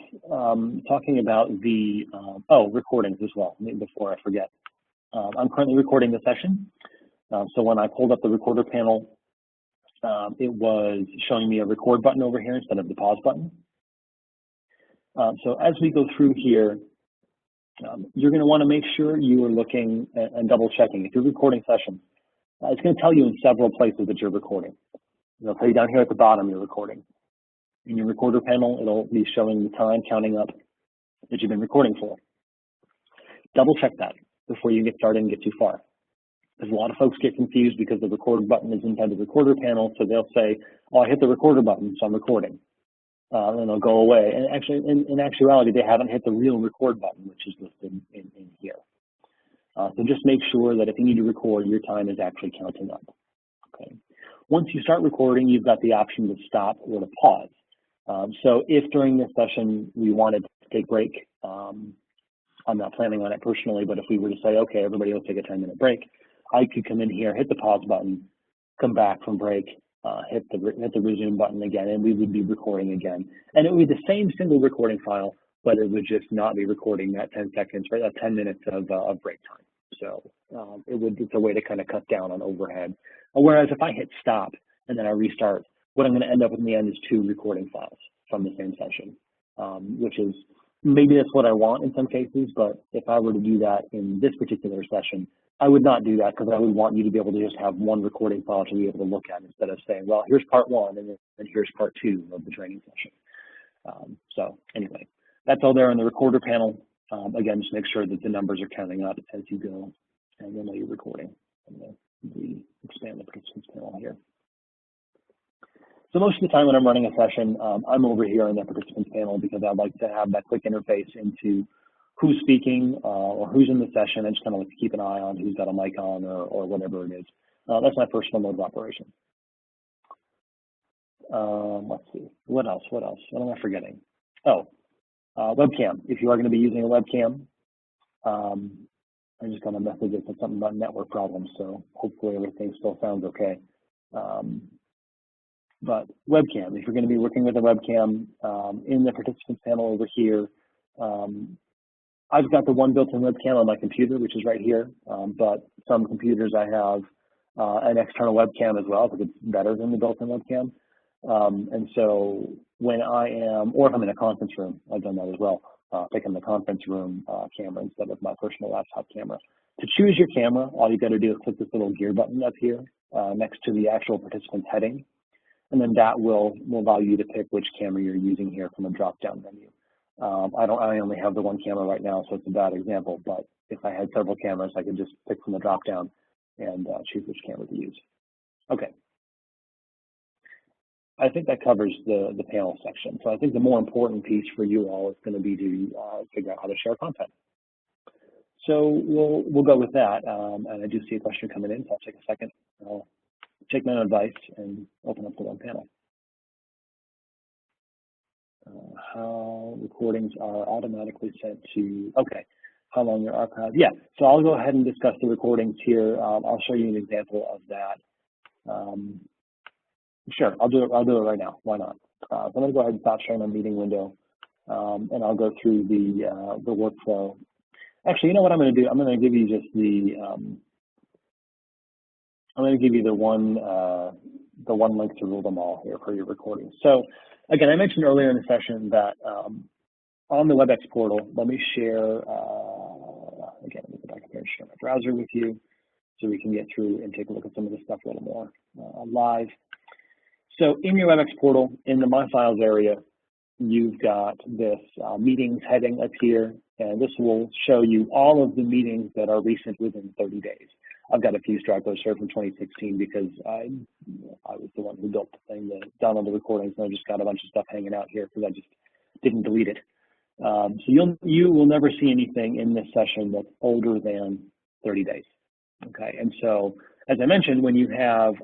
talking about the, recordings as well, before I forget. I'm currently recording the session. So when I pulled up the recorder panel, it was showing me a record button over here instead of the pause button. So as we go through here, you're going to want to make sure you are looking and double checking. If you're recording sessions, it's going to tell you in several places that you're recording. It'll tell you down here at the bottom you're recording. In your recorder panel, it'll be showing the time counting up that you've been recording for. Double check that before you get started and get too far. Because a lot of folks get confused because the record button is inside the recorder panel, so they'll say, oh, I hit the recorder button, so I'm recording. And they'll go away. And actually, in actuality, they haven't hit the real record button, which is listed in here. So just make sure that if you need to record, your time is actually counting up. Okay. Once you start recording, you've got the option to stop or to pause. So if during this session we wanted to take a break, I'm not planning on it personally, but if we were to say, okay, everybody will take a 10-minute break, I could come in here, hit the pause button, come back from break, hit the resume button again, and we would be recording again. And it would be the same single recording file, but it would just not be recording that 10 seconds, right? That 10 minutes of break time. So it's a way to kind of cut down on overhead. Whereas if I hit stop and then I restart, what I'm going to end up with in the end is 2 recording files from the same session, which is maybe that's what I want in some cases, but if I were to do that in this particular session, I would not do that because I would want you to be able to just have one recording file to be able to look at instead of saying, well, here's part 1 and here's part 2 of the training session. So anyway, that's all there on the recorder panel. Again, just make sure that the numbers are counting up as you go and then while you're recording. I'm going to expand the participants panel here. So most of the time when I'm running a session, I'm over here in the participants panel because I like to have that quick interface into who's speaking or who's in the session. I just kind of like to keep an eye on who's got a mic on or whatever it is. That's my personal mode of operation. Let's see, what else? What am I forgetting? Oh, webcam. If you are going to be using a webcam, I just got a message that said something about network problems, so hopefully everything still sounds okay. But webcam, if you're going to be working with a webcam in the participants panel over here, I've got the one built-in webcam on my computer, which is right here, but some computers I have an external webcam as well because it's better than the built-in webcam. And so when I am, or if I'm in a conference room, I've done that as well, taking the conference room camera instead of my personal laptop camera. To choose your camera, all you got to do is click this little gear button up here next to the actual participant's heading, and then that will allow you to pick which camera you're using here from a drop-down menu. I only have the one camera right now, so it's a bad example, but if I had several cameras, I could just pick from the drop-down and choose which camera to use. Okay. I think that covers the panel section. So I think the more important piece for you all is going to be to figure out how to share content. So we'll go with that. And I do see a question coming in, so I'll take a second. I'll take my own advice and open up the one panel. How recordings are automatically sent to, okay, how long you're archived. Yeah, so I'll go ahead and discuss the recordings here. I'll show you an example of that. Sure, I'll do it right now. Why not? So I'm going to go ahead and stop sharing my meeting window, and I'll go through the workflow. Actually, you know what I'm going to do? I'm going to give you just the I'm going to give you the one link to rule them all here for your recording. So again, I mentioned earlier in the session that on the WebEx portal, let me share again. Let me go back here and share my browser with you so we can get through and take a look at some of this stuff a little more live. So in your WebEx portal, in the My Files area, you've got this meetings heading up here, and this will show you all of the meetings that are recent within 30 days. I've got a few stragglers here from 2016 because I was the one who built the thing to download the recordings, and I just got a bunch of stuff hanging out here because I just didn't delete it. So you will never see anything in this session that's older than 30 days. Okay, and so as I mentioned, when you have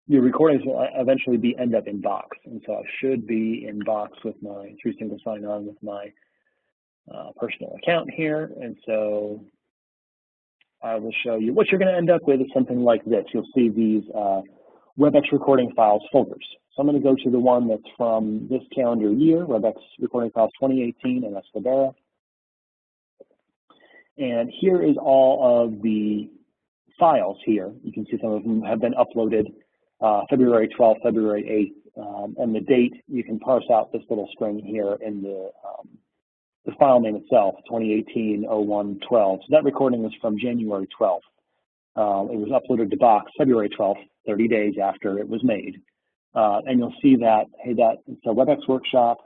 your recordings will eventually end up in Box, and so I should be in Box with my through single sign-on with my personal account here, and so I will show you what you're going to end up with is something like this. You'll see these WebEx recording files folders. So I'm going to go to the one that's from this calendar year, WebEx recording files 2018, and that's Libera. And here is all of the files here. You can see some of them have been uploaded February 12th, February 8th, and the date, you can parse out this little string here in the file name itself, 2018-01-12. So that recording was from January 12th. It was uploaded to Box February 12th, 30 days after it was made. And you'll see that, hey, it's a WebEx workshop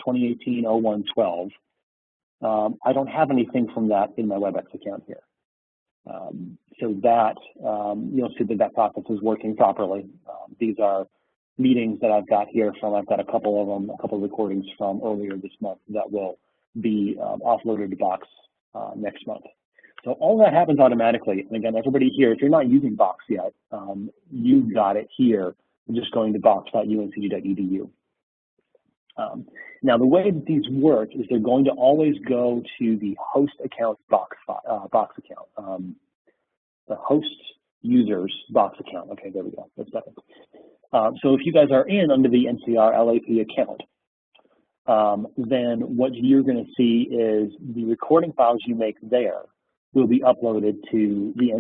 2018-01-12. I don't have anything from that in my WebEx account here. So that, you'll see that process is working properly. These are meetings that I've got here from, I've got a couple of them, a couple of recordings from earlier this month that will be offloaded to Box next month. So all that happens automatically. And again, everybody here, if you're not using Box yet, you've got it here. You're just going to box.uncg.edu. Now, the way that these work is they're going to always go to the host account Box account, the host user's Box account. Okay, there we go. That's better. So if you guys are in under the NCRLAP account, then what you're going to see is the recording files you make there will be uploaded to the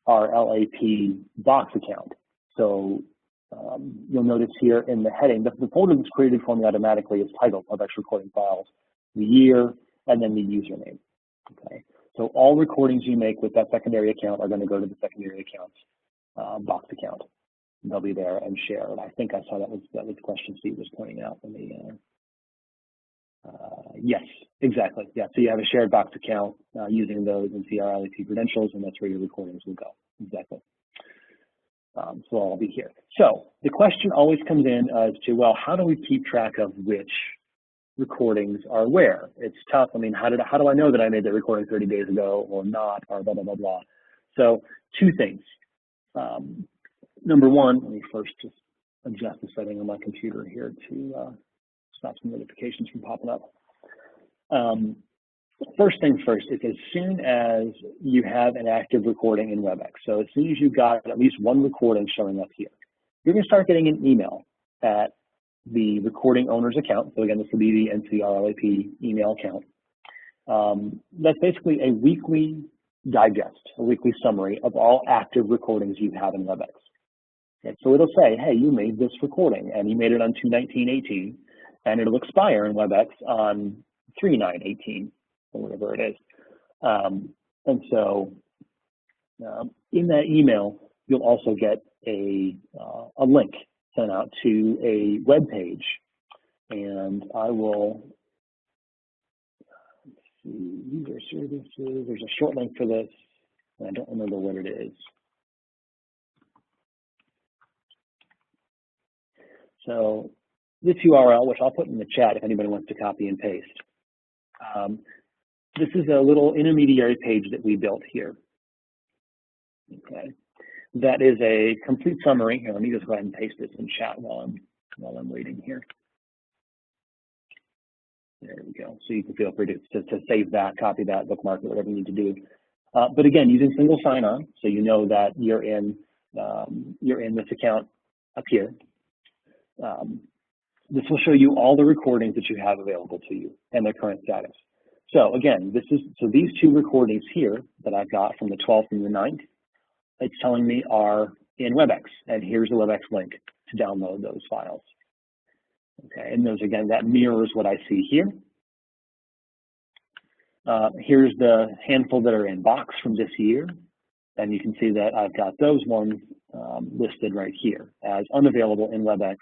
NCRLAP Box account. So you'll notice here in the heading, the folder that's created for me automatically is titled WebEx recording files, the year, and then the username. Okay, so all recordings you make with that secondary account are going to go to the secondary account's Box account. They'll be there and share. And I think I saw that was the question Steve was pointing out. Let me, yes, exactly. Yeah, so you have a shared Box account using those NCRLAP credentials, and that's where your recordings will go. Exactly. So I'll be here. So the question always comes in as to, well, how do we keep track of which recordings are where? It's tough. I mean, how do I know that I made that recording 30 days ago or not, or blah, blah, blah, blah. So two things. Number one, let me first just adjust the setting on my computer here to stop some notifications from popping up. First things first is as soon as you have an active recording in WebEx, so as soon as you've got at least one recording showing up here, you're going to start getting an email at the recording owner's account. So again, this will be the NCRLAP email account. That's basically a weekly digest, a weekly summary of all active recordings you have in WebEx. Okay, so it'll say, hey, you made this recording, and you made it on 2/19/18, and it'll expire in WebEx on 3/9/18. Or whatever it is. And so in that email, you'll also get a link sent out to a web page. And I will, let's see, user services, there's a short link for this, and I don't remember what it is. So this URL, which I'll put in the chat if anybody wants to copy and paste. This is a little intermediary page that we built here. Okay, that is a complete summary. Here, let me just go ahead and paste this in chat while I'm waiting here. There we go. So you can feel free to save that, copy that, bookmark it, whatever you need to do. But again, using single sign-on, so you know that you're in this account up here. This will show you all the recordings that you have available to you and their current status. So again, these two recordings here that I've got from the 12th and the 9th, it's telling me are in WebEx, and here's the WebEx link to download those files. Okay, and those again, that mirrors what I see here. Here's the handful that are in Box from this year, and you can see that I've got those ones listed right here as unavailable in WebEx.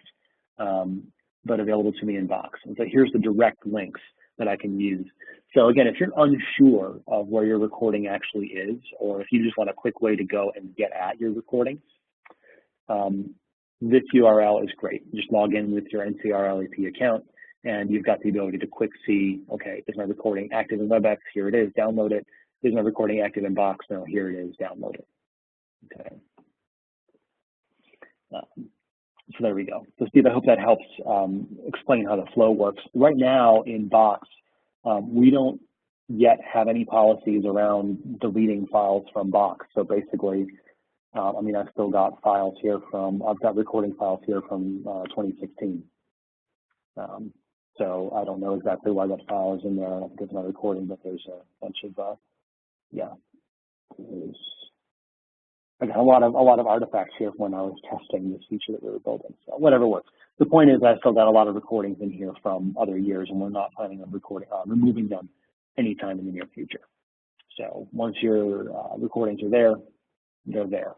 but available to me in Box. And so here's the direct links that I can use. So again, if you're unsure of where your recording actually is, or if you just want a quick way to go and get at your recording, this URL is great. Just log in with your NCRLAP account, and you've got the ability to quick see, okay, is my recording active in WebEx? Here it is, download it. Is my recording active in Box? No, here it is, download it. Okay. So there we go. So Steve, I hope that helps explain how the flow works. Right now in Box, we don't yet have any policies around deleting files from Box. So basically, I mean, I've still got files here from, I've got recording files here from 2016. So I don't know exactly why that file is in there. I don't think it's my recording, but there's a bunch of, yeah, there's, I got a lot of artifacts here when I was testing this feature that we were building. So whatever works. The point is, I still got a lot of recordings in here from other years, and we're not planning on removing them anytime in the near future. So once your recordings are there, they're there.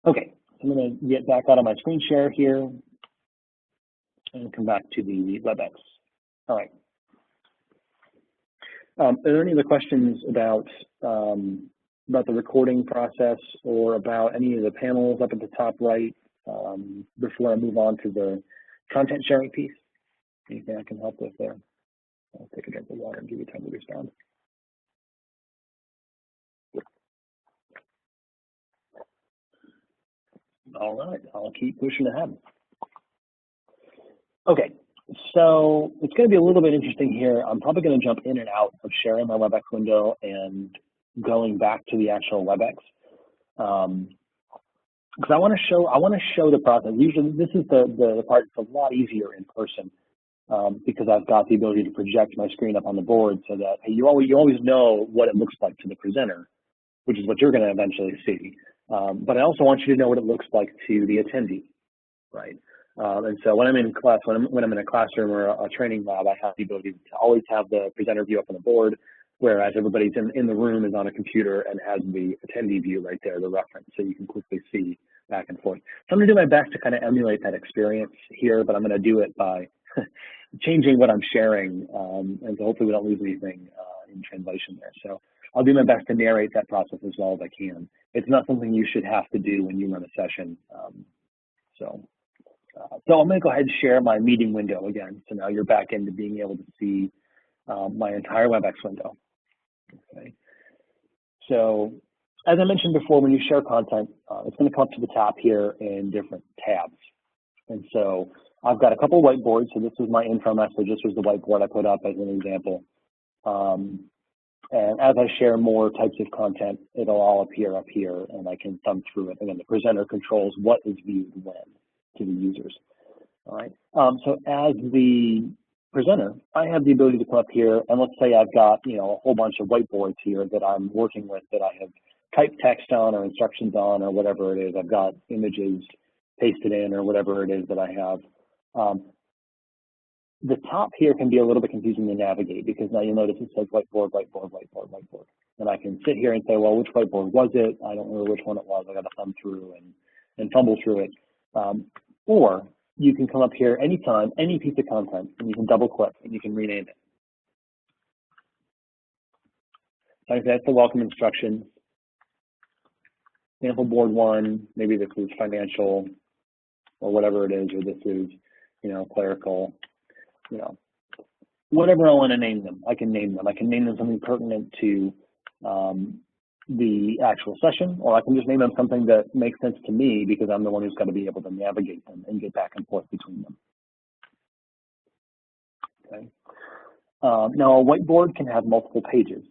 Okay, I'm going to get back out of my screen share here and come back to the WebEx. All right. Are there any other questions about the recording process or about any of the panels up at the top right before I move on to the content sharing piece? Anything I can help with there? I'll take a drink of water and give you time to respond. All right, I'll keep pushing ahead. Okay, so it's going to be a little bit interesting here. I'm probably going to jump in and out of sharing my WebEx window and going back to the actual WebEx because I want to show the process. Usually, this is the part that's a lot easier in person because I've got the ability to project my screen up on the board so that hey, you always know what it looks like to the presenter, which is what you're going to eventually see. But I also want you to know what it looks like to the attendee, right? And so when I'm in class, when I'm in a classroom or a training lab, I have the ability to always have the presenter view up on the board, whereas everybody's in the room is on a computer and has the attendee view right there, the reference, so you can quickly see back and forth. So I'm going to do my best to kind of emulate that experience here, but I'm going to do it by changing what I'm sharing, and so hopefully we don't lose anything in translation there. So I'll do my best to narrate that process as well as I can. It's not something you should have to do when you run a session. So I'm going to go ahead and share my meeting window again. So now you're back into being able to see my entire WebEx window. Okay. So as I mentioned before, when you share content, it's going to come up to the top here in different tabs. And so I've got a couple of whiteboards. So this was my intro message. This was the whiteboard I put up as an example. And as I share more types of content, it'll all appear up here, and I can thumb through it. And then the presenter controls what is viewed when to the users. All right. So as the presenter, I have the ability to come up here, and let's say I've got a whole bunch of whiteboards here that I'm working with that I have typed text on or instructions on or whatever it is. I've got images pasted in or whatever it is that I have. The top here can be a little bit confusing to navigate because now you'll notice it says whiteboard, whiteboard, whiteboard, whiteboard. And I can sit here and say, well, which whiteboard was it? I don't remember which one it was. I got to thumb through and fumble through it. Or you can come up here anytime, any piece of content, and you can double click and you can rename it. So that's the welcome instructions. Sample board 1, maybe this is financial or whatever it is, or this is, clerical. Whatever I want to name them, I can name them. I can name them something pertinent to the actual session, or I can just name them something that makes sense to me because I'm the one who's got to be able to navigate them and get back and forth between them. Okay. Now a whiteboard can have multiple pages.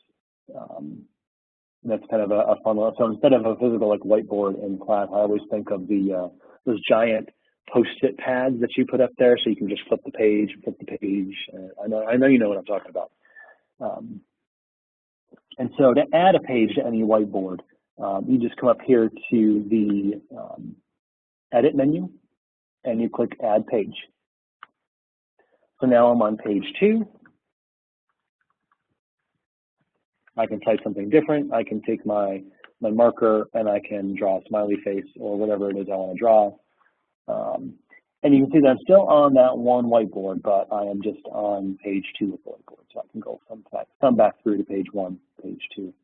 That's kind of a fun one. So instead of a physical like whiteboard in class, I always think of the those giant Post-it pads that you put up there, so you can just flip the page. I know you know what I'm talking about. And so to add a page to any whiteboard, you just come up here to the edit menu, and you click Add Page. So now I'm on page 2. I can type something different. I can take my marker and I can draw a smiley face or whatever it is I want to draw. And you can see that I'm still on that one whiteboard, but I am just on page 2 of the whiteboard. So I can go come back through to page 1, page 2.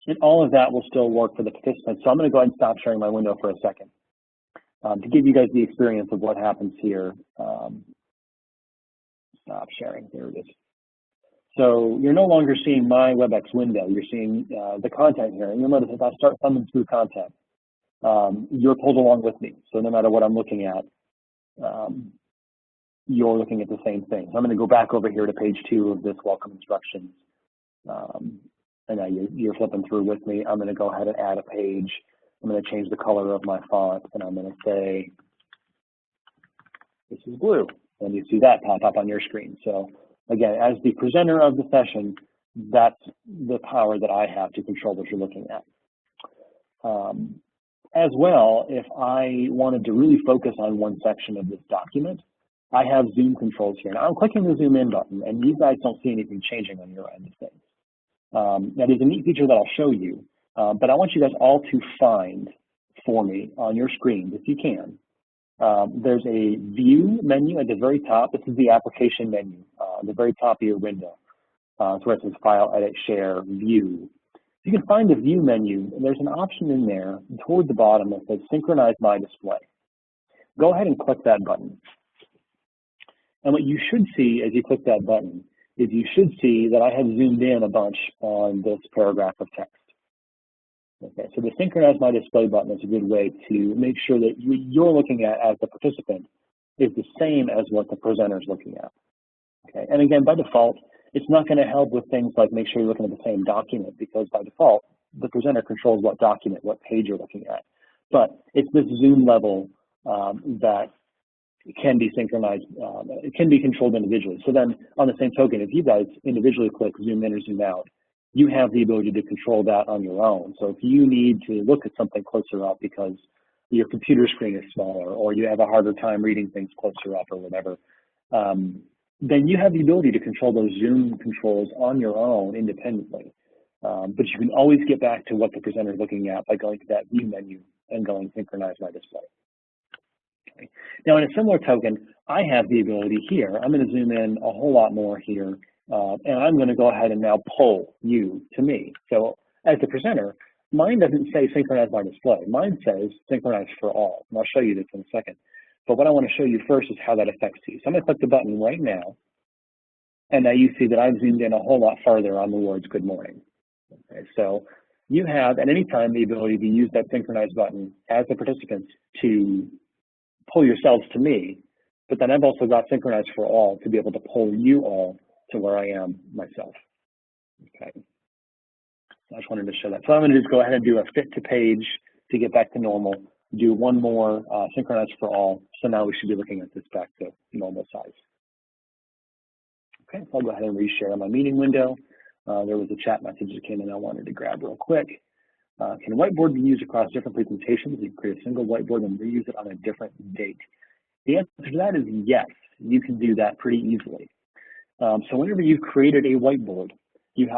And all of that will still work for the participants. So I'm going to go ahead and stop sharing my window for a second to give you guys the experience of what happens here. Stop sharing. There it is. So you're no longer seeing my WebEx window. You're seeing the content here. And you'll notice if I start thumbing through content, you're pulled along with me. So no matter what I'm looking at, you're looking at the same thing. So I'm going to go back over here to page 2 of this welcome instructions. And now you're flipping through with me. I'm going to go ahead and add a page. I'm going to change the color of my font, and I'm going to say, this is blue. And you see that pop up on your screen. So again, as the presenter of the session, that's the power that I have to control what you're looking at. As well, if I wanted to really focus on one section of this document, I have zoom controls here. Now I'm clicking the zoom in button, and you guys don't see anything changing on your end of things. That is a neat feature that I'll show you, but I want you guys all to find for me on your screens, if you can. There's a view menu at the very top. This is the application menu, at the very top of your window. So where it says File, Edit, Share, View. You can find the View menu, and there's an option in there toward the bottom that says Synchronize My Display. Go ahead and click that button. And what you should see as you click that button is you should see that I have zoomed in a bunch on this paragraph of text. Okay, so the Synchronize My Display button is a good way to make sure that you're looking at as the participant is the same as what the presenter is looking at. Okay, and again, by default, it's not going to help with things like make sure you're looking at the same document, because by default, the presenter controls what document, what page you're looking at. But it's this zoom level that can be synchronized, it can be controlled individually. So then on the same token, if you guys individually click zoom in or zoom out, you have the ability to control that on your own. So if you need to look at something closer up because your computer screen is smaller, or you have a harder time reading things closer up or whatever, then you have the ability to control those zoom controls on your own independently. But you can always get back to what the presenter is looking at by going to that view menu and going Synchronize My Display. Okay. Now, in a similar token, I have the ability here. I'm going to zoom in a whole lot more here, and I'm going to go ahead and now pull you to me. So as the presenter, mine doesn't say Synchronize My Display. Mine says Synchronize for All, and I'll show you this in a second. But what I want to show you first is how that affects you. So I'm going to click the button right now, and now you see that I've zoomed in a whole lot farther on the words good morning. Okay, so you have at any time the ability to use that Synchronize button as the participants to pull yourselves to me, but then I've also got Synchronize for All to be able to pull you all to where I am myself. Okay, so I just wanted to show that. So I'm going to just go ahead and do a fit to page to get back to normal. Do one more Synchronize for All. So now we should be looking at this back to normal size. Okay, so I'll go ahead and reshare my meeting window. There was a chat message that came in I wanted to grab real quick. Can a whiteboard be used across different presentations? You can create a single whiteboard and reuse it on a different date. The answer to that is yes, you can do that pretty easily. So whenever you've created a whiteboard, you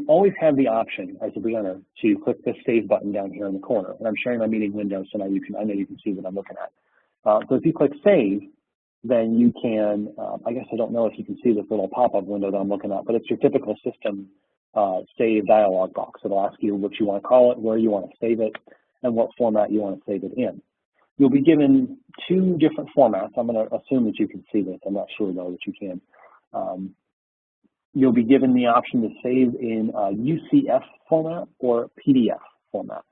always have the option as a presenter to click the Save button down here in the corner. And I'm sharing my meeting window, so now I know you can see what I'm looking at. So if you click Save, then you can, I guess I don't know if you can see this little pop-up window that I'm looking at, but it's your typical system save dialog box. It'll ask you what you want to call it, where you want to save it, and what format you want to save it in. You'll be given two different formats. I'm going to assume that you can see this. I'm not sure, though, that you can. You'll be given the option to save in UCF format or PDF format.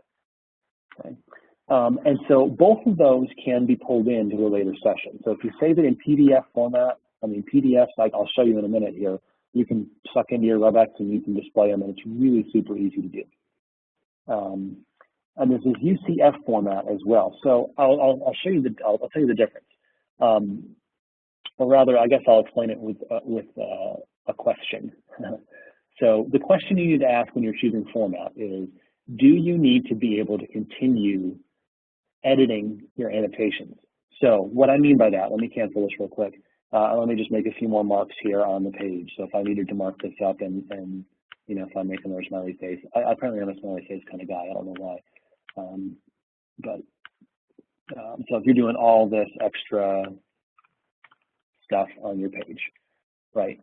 Okay. And so both of those can be pulled into a later session. So if you save it in PDF format, PDFs, like I'll show you in a minute here, you can suck into your WebEx and you can display them, and it's really super easy to do. And there's this UCF format as well. So I'll show you I'll tell you the difference. Or rather, I guess I'll explain it with a question. So the question you need to ask when you're choosing format is, do you need to be able to continue editing your annotations? So what I mean by that, let me cancel this real quick. Let me just make a few more marks here on the page. So if I needed to mark this up and you know, if I'm making a smiley face, I apparently am a smiley face kind of guy. I don't know why. But So if you're doing all this extra stuff on your page, right?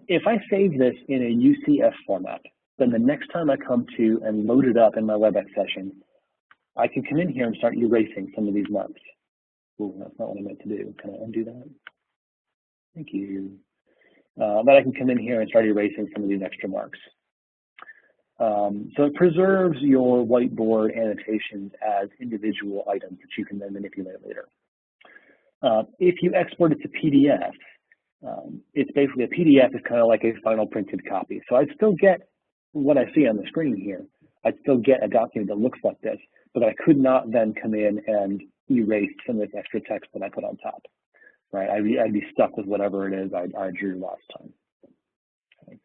If I save this in a UCF format, then the next time I come to and load it up in my WebEx session, I can come in here and start erasing some of these marks. Ooh, that's not what I meant to do. Can I undo that? Thank you. But I can come in here and start erasing some of these extra marks. So it preserves your whiteboard annotations as individual items that you can then manipulate later. If you export it to PDF, it's basically a PDF is kind of like a final printed copy. So I'd still get what I see on the screen here. I'd still get a document that looks like this, but I could not then come in and erase some of this extra text that I put on top, right? I'd be stuck with whatever it is I drew last time. Okay.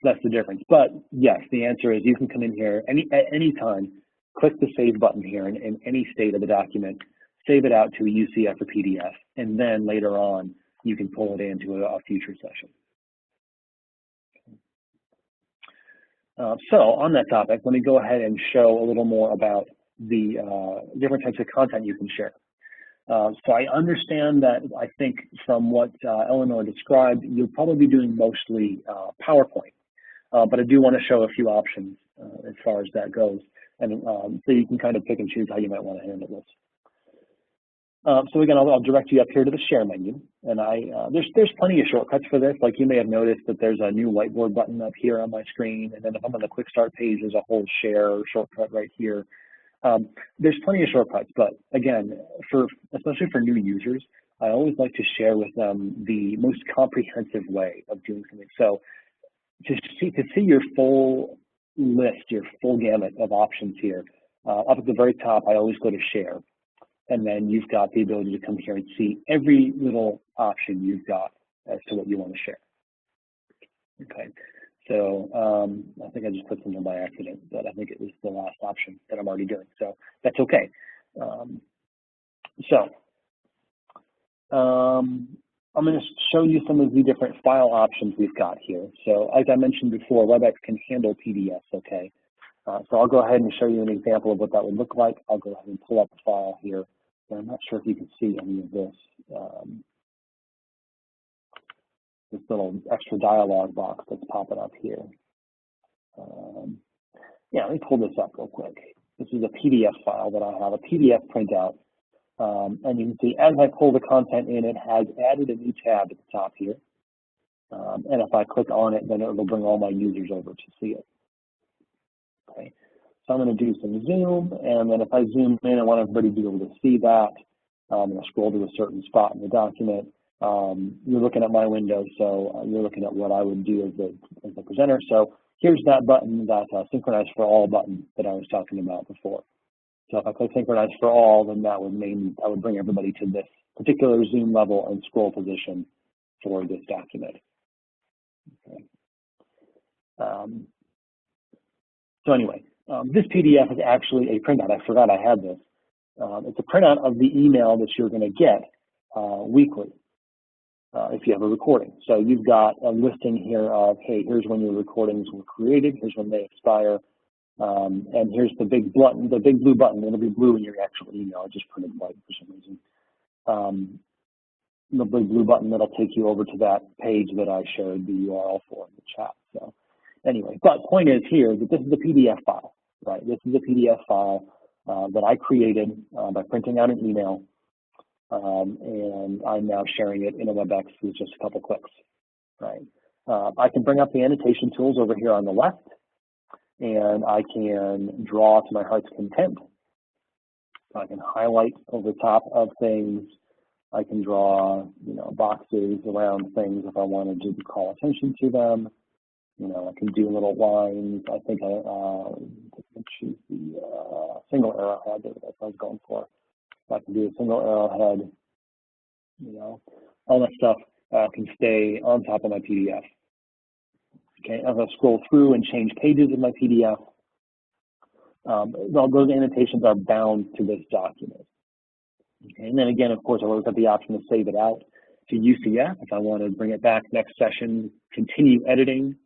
So that's the difference. But yes, the answer is you can come in here at any time, click the Save button here in any state of the document, save it out to a UCF or PDF, and then later on, you can pull it into a future session. So on that topic, let me go ahead and show a little more about the different types of content you can share. So I understand that I think from what Eleanor described, you'll probably be doing mostly PowerPoint, but I do want to show a few options as far as that goes. And so you can kind of pick and choose how you might want to handle this. So again, I'll direct you up here to the share menu, and there's plenty of shortcuts for this. Like you may have noticed that there's a new whiteboard button up here on my screen, and then if I'm on the quick start page, there's a whole share shortcut right here. There's plenty of shortcuts, but again, especially for new users, I always like to share with them the most comprehensive way of doing something. So to see your full list, your full gamut of options here, up at the very top, I always go to share. And then you've got the ability to come here and see every little option you've got as to what you want to share. Okay, so I think I just put something by accident, but I think it was the last option that I'm already doing, so that's okay. I'm going to show you some of the different file options we've got here. So as I mentioned before, WebEx can handle PDFs, okay? So I'll go ahead and show you an example of what that would look like. I'll go ahead and pull up the file here. And I'm not sure if you can see any of this. This little extra dialog box that's popping up here. Yeah, let me pull this up real quick. This is a PDF file that I have, a PDF printout. And you can see as I pull the content in, it has added a new tab at the top here. And if I click on it, then it will bring all my users over to see it. Okay, so I'm going to do some zoom, and then if I zoom in, I want everybody to be able to see that. I'm going to scroll to a certain spot in the document. You're looking at my window, so you're looking at what I would do as the presenter. So here's that button, that synchronize for all button that I was talking about before. So if I click synchronize for all, then that would bring everybody to this particular zoom level and scroll position for this document. Okay. So anyway, this PDF is actually a printout. I forgot I had this. It's a printout of the email that you're going to get weekly if you have a recording. So you've got a listing here of, hey, here's when your recordings were created, here's when they expire, and here's the big button, the big blue button. It'll be blue in your actual email. I just printed white for some reason. The big blue button that'll take you over to that page that I shared the URL for in the chat. So anyway, but point is here that this is a PDF file, right? This is a PDF file that I created by printing out an email, and I'm now sharing it in a WebEx with just a couple clicks, right? I can bring up the annotation tools over here on the left, and I can draw to my heart's content. I can highlight over the top of things. I can draw, boxes around things if I wanted to call attention to them. I can do little lines. I think I choose the single arrowhead. That's what I was going for. I can do a single arrowhead. All that stuff can stay on top of my PDF. Okay, as I scroll through and change pages of my PDF, those annotations are bound to this document. Okay, and then again, of course, I always have the option to save it out to UCF if I want to bring it back next session, continue editing,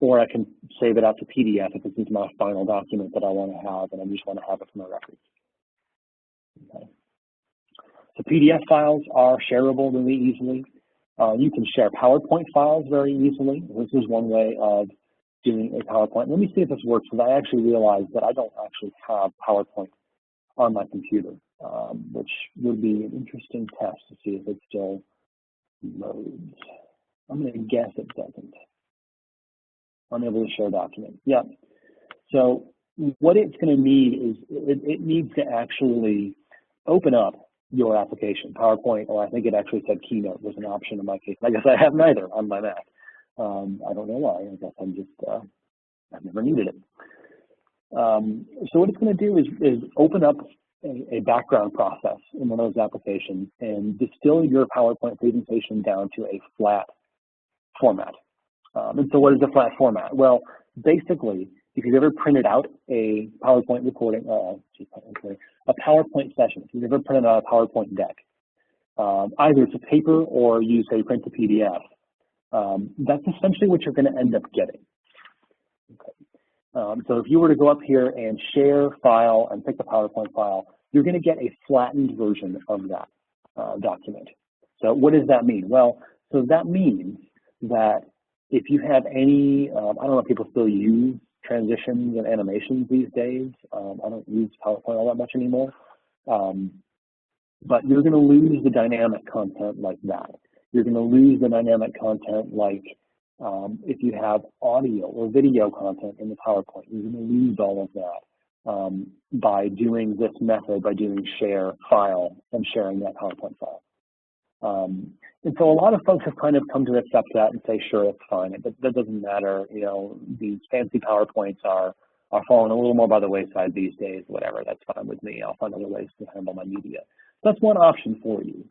or I can save it out to PDF if this is my final document that I want to have and I just want to have it for my records. Okay. So PDF files are shareable really easily. You can share PowerPoint files very easily. This is one way of doing a PowerPoint. Let me see if this works, because I actually realized that I don't actually have PowerPoint on my computer, which would be an interesting test to see if it still loads. I'm going to guess it doesn't. Unable to share document. Yeah. So what it's going to need is it needs to actually open up your application. PowerPoint, or I think it actually said Keynote was an option in my case. I guess I have neither on my Mac. I don't know why. I guess I'm just, I've never needed it. So what it's going to do is open up a background process in one of those applications and distill your PowerPoint presentation down to a flat format. And so what is a flat format? Well, basically, if you've ever printed out a PowerPoint recording, a PowerPoint session, if you've ever printed out a PowerPoint deck, either it's a paper or you say print to PDF, that's essentially what you're going to end up getting. Okay. So if you were to go up here and share file and pick the PowerPoint file, you're going to get a flattened version of that document. So what does that mean? Well, so that means that if you have any, I don't know if people still use transitions and animations these days. I don't use PowerPoint all that much anymore. But you're going to lose the dynamic content like that. You're going to lose the dynamic content like if you have audio or video content in the PowerPoint. You're going to lose all of that by doing this method, by doing share file and sharing that PowerPoint file. And so a lot of folks have kind of come to accept that and say, sure, it's fine. That doesn't matter. You know, these fancy PowerPoints are falling a little more by the wayside these days, whatever. That's fine with me. I'll find other ways to handle my media. That's one option for you.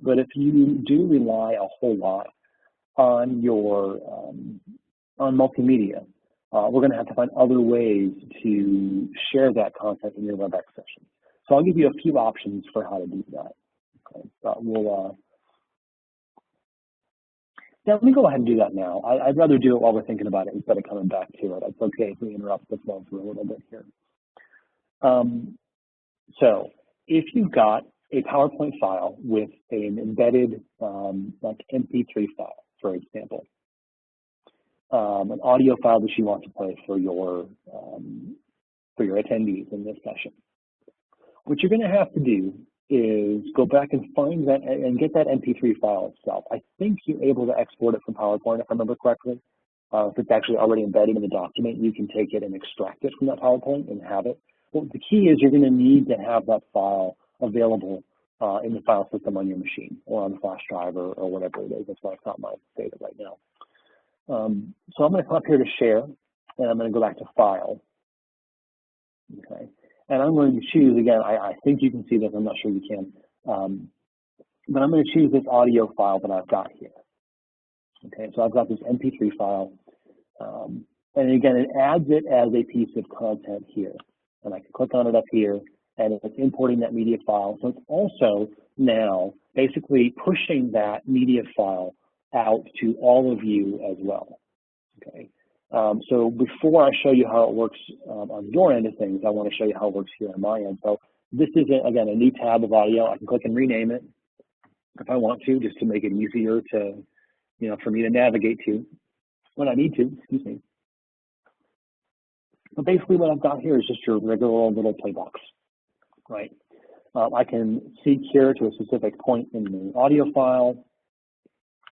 But if you do rely a whole lot on your on multimedia, we're going to have to find other ways to share that content in your WebEx session. So I'll give you a few options for how to do that. Okay, but let me go ahead and do that now. I'd rather do it while we're thinking about it instead of coming back to it. It's okay if we interrupt the flow for a little bit here. So if you've got a PowerPoint file with an embedded like MP3 file, for example, an audio file that you want to play for your attendees in this session, what you're going to have to do is go back and find that and get that MP3 file itself. I think you're able to export it from PowerPoint, if I remember correctly. If it's actually already embedded in the document, you can take it and extract it from that PowerPoint and have it. Well, the key is you're going to need to have that file available in the file system on your machine or on the flash drive or whatever it is. That's why it's not my data right now. So I'm going to come up here to share, and I'm going to go back to file. Okay. And I'm going to choose, again, I think you can see this, I'm not sure you can, but I'm going to choose this audio file that I've got here. Okay, so I've got this MP3 file, and again, it adds it as a piece of content here. And I can click on it up here, and it's importing that media file. So it's also now basically pushing that media file out to all of you as well. Okay. So before I show you how it works on your end of things, I want to show you how it works here on my end. So this is, again, a new tab of audio. I can click and rename it if I want to, just to make it easier to, you know, for me to navigate to when I need to, excuse me. But basically what I've got here is just your regular little play box, right? I can seek here to a specific point in the audio file,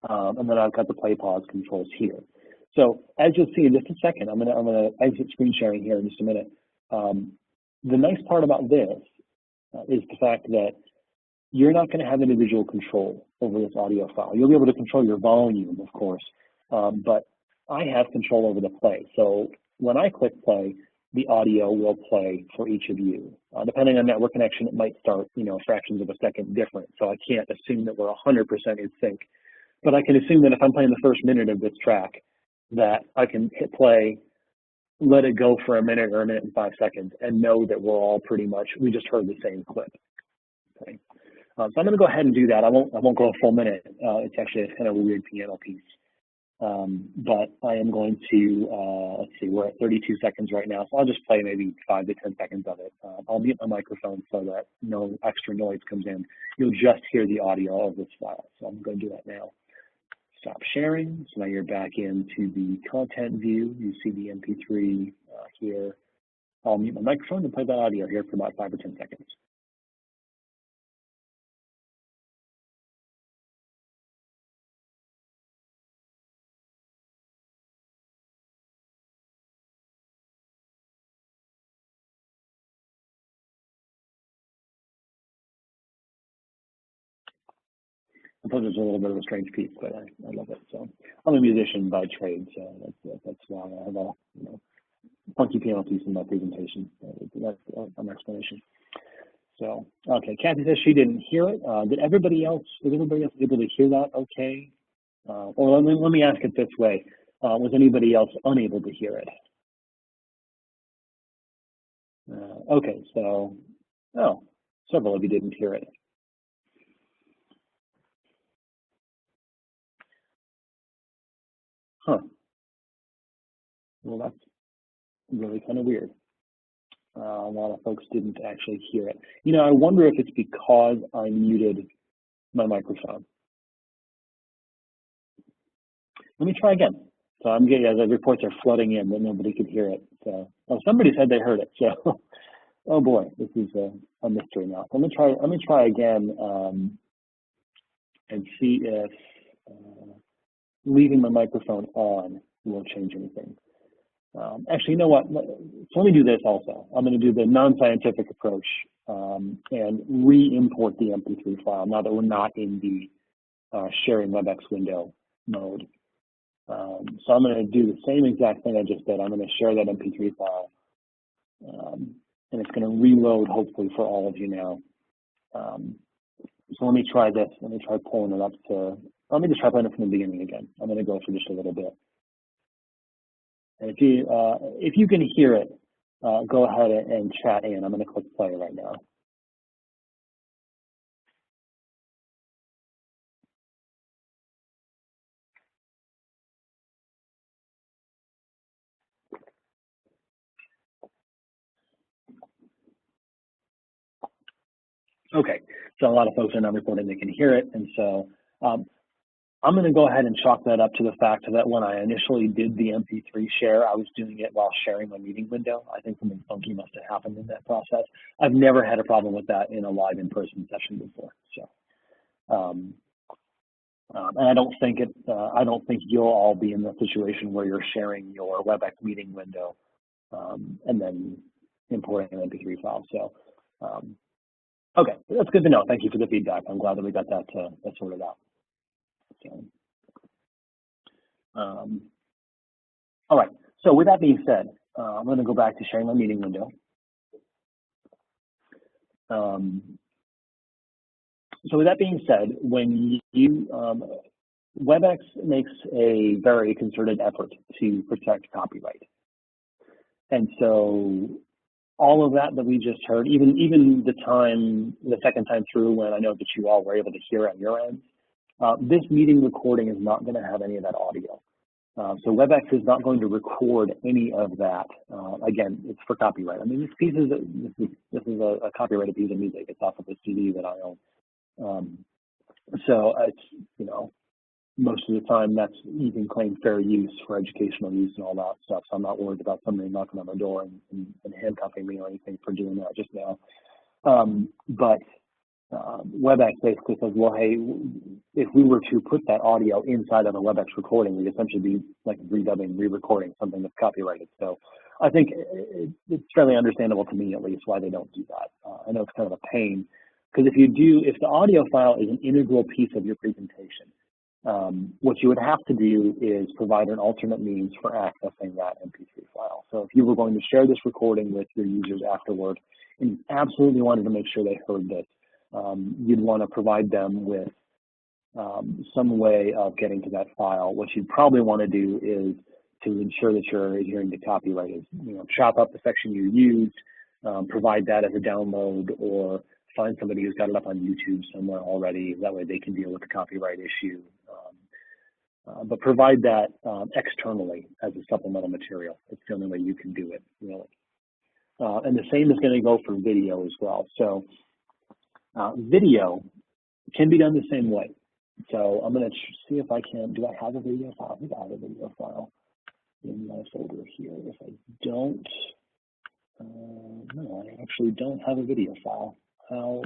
and then I've got the play pause controls here. So as you'll see in just a second, I'm gonna exit screen sharing here in just a minute. The nice part about this is the fact that you're not going to have individual control over this audio file. You'll be able to control your volume, of course, but I have control over the play. So when I click play, the audio will play for each of you. Depending on network connection, it might start, you know, fractions of a second different. So I can't assume that we're 100% in sync. But I can assume that if I'm playing the first minute of this track, that I can hit play, let it go for a minute or a minute and 5 seconds, and know that we're all pretty much, we just heard the same clip. Okay. So I'm going to go ahead and do that. I won't go a full minute. It's actually kind of a weird piano piece. But I am going to, let's see, we're at 32 seconds right now, so I'll just play maybe 5 to 10 seconds of it. I'll mute my microphone so that no extra noise comes in. You'll just hear the audio of this file, so I'm going to do that now. Stop sharing. So now you're back into the content view. You see the MP3 here. I'll mute my microphone and play that audio here for about 5 or 10 seconds. I suppose it's a little bit of a strange piece, but I love it. So I'm a musician by trade, so that's why I have a funky piano piece in my presentation. That's an explanation. So okay, Kathy says she didn't hear it. Was everybody else able to hear that? Okay. Or let me ask it this way: was anybody else unable to hear it? Okay, so several of you didn't hear it. Huh. Well, that's really kind of weird. A lot of folks didn't actually hear it. You know, I wonder if it's because I muted my microphone. Let me try again. So I'm getting, as the reports are flooding in, that nobody could hear it. So, somebody said they heard it. So, oh boy, this is a mystery now. So let me try again and see if leaving my microphone on will change anything. Actually, you know what? So let me do this also. I'm going to do the non-scientific approach and re-import the MP3 file now that we're not in the sharing WebEx window mode. So I'm going to do the same exact thing I just did. I'm going to share that MP3 file, and it's going to reload hopefully for all of you now. So let me try this. Let me try pulling it up to. Let me just try playing it from the beginning again. I'm going to go for just a little bit. And if you can hear it, go ahead and chat in. I'm going to click play right now. Okay, so a lot of folks are not reporting they can hear it, and so I'm going to go ahead and chalk that up to the fact that when I initially did the MP3 share, I was doing it while sharing my meeting window. I think something funky must have happened in that process. I've never had a problem with that in a live in-person session before. So, and I don't think you'll all be in the situation where you're sharing your WebEx meeting window and then importing an MP3 file. So, okay, that's good to know. Thank you for the feedback. I'm glad that we got that sorted out. So, all right, so with that being said, I'm going to go back to sharing my meeting window. So with that being said, when you, WebEx makes a very concerted effort to protect copyright. And so all of that we just heard, even the second time through when I know that you all were able to hear on your end, this meeting recording is not going to have any of that audio. So WebEx is not going to record any of that. Again, it's for copyright. I mean, this is a copyrighted piece of music. It's off of a CD that I own. So it's, you know, most of the time you can claim fair use for educational use and all that stuff. So I'm not worried about somebody knocking on my door and handcuffing me or anything for doing that just now. But WebEx basically says, well, hey, if we were to put that audio inside of a WebEx recording, we'd essentially be like redubbing, re-recording something that's copyrighted. So I think it's fairly understandable to me, at least, why they don't do that. I know it's kind of a pain, because if the audio file is an integral piece of your presentation, what you would have to do is provide an alternate means for accessing that MP3 file. So if you were going to share this recording with your users afterward, and you absolutely wanted to make sure they heard this, you'd want to provide them with some way of getting to that file. What you'd probably want to do is to ensure that you're adhering to copyright is, you know, chop up the section you used, provide that as a download, or find somebody who's got it up on YouTube somewhere already. That way they can deal with the copyright issue. but provide that externally as a supplemental material. It's the only way you can do it, really. And the same is going to go for video as well. So video can be done the same way. So I'm going to see if I can, do I have a video file? I think I have a video file in my folder here. If I don't, no, I actually don't have a video file. How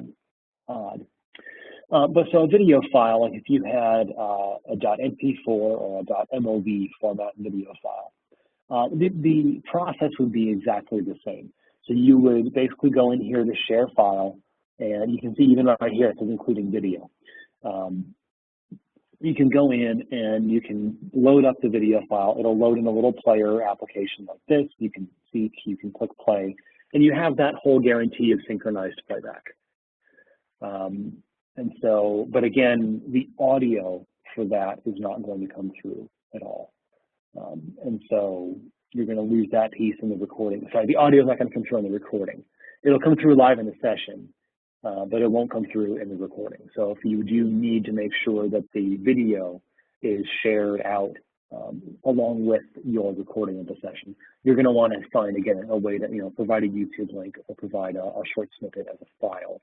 odd. But so a video file, like if you had a .mp4 or a .mov format video file, the process would be exactly the same. So you would basically go in here to share file, and you can see even right here it says including video. You can go in and you can load up the video file. It'll load in a little player application like this. You can see, you can click play, and you have that whole guarantee of synchronized playback. And so, but again, the audio for that is not going to come through at all. And so you're going to lose that piece in the recording. Sorry, the audio is not going to come through on the recording. It'll come through live in the session, but it won't come through in the recording. So if you do need to make sure that the video is shared out along with your recording of the session, you're going to want to find, again, a way to, provide a YouTube link or provide a short snippet as a file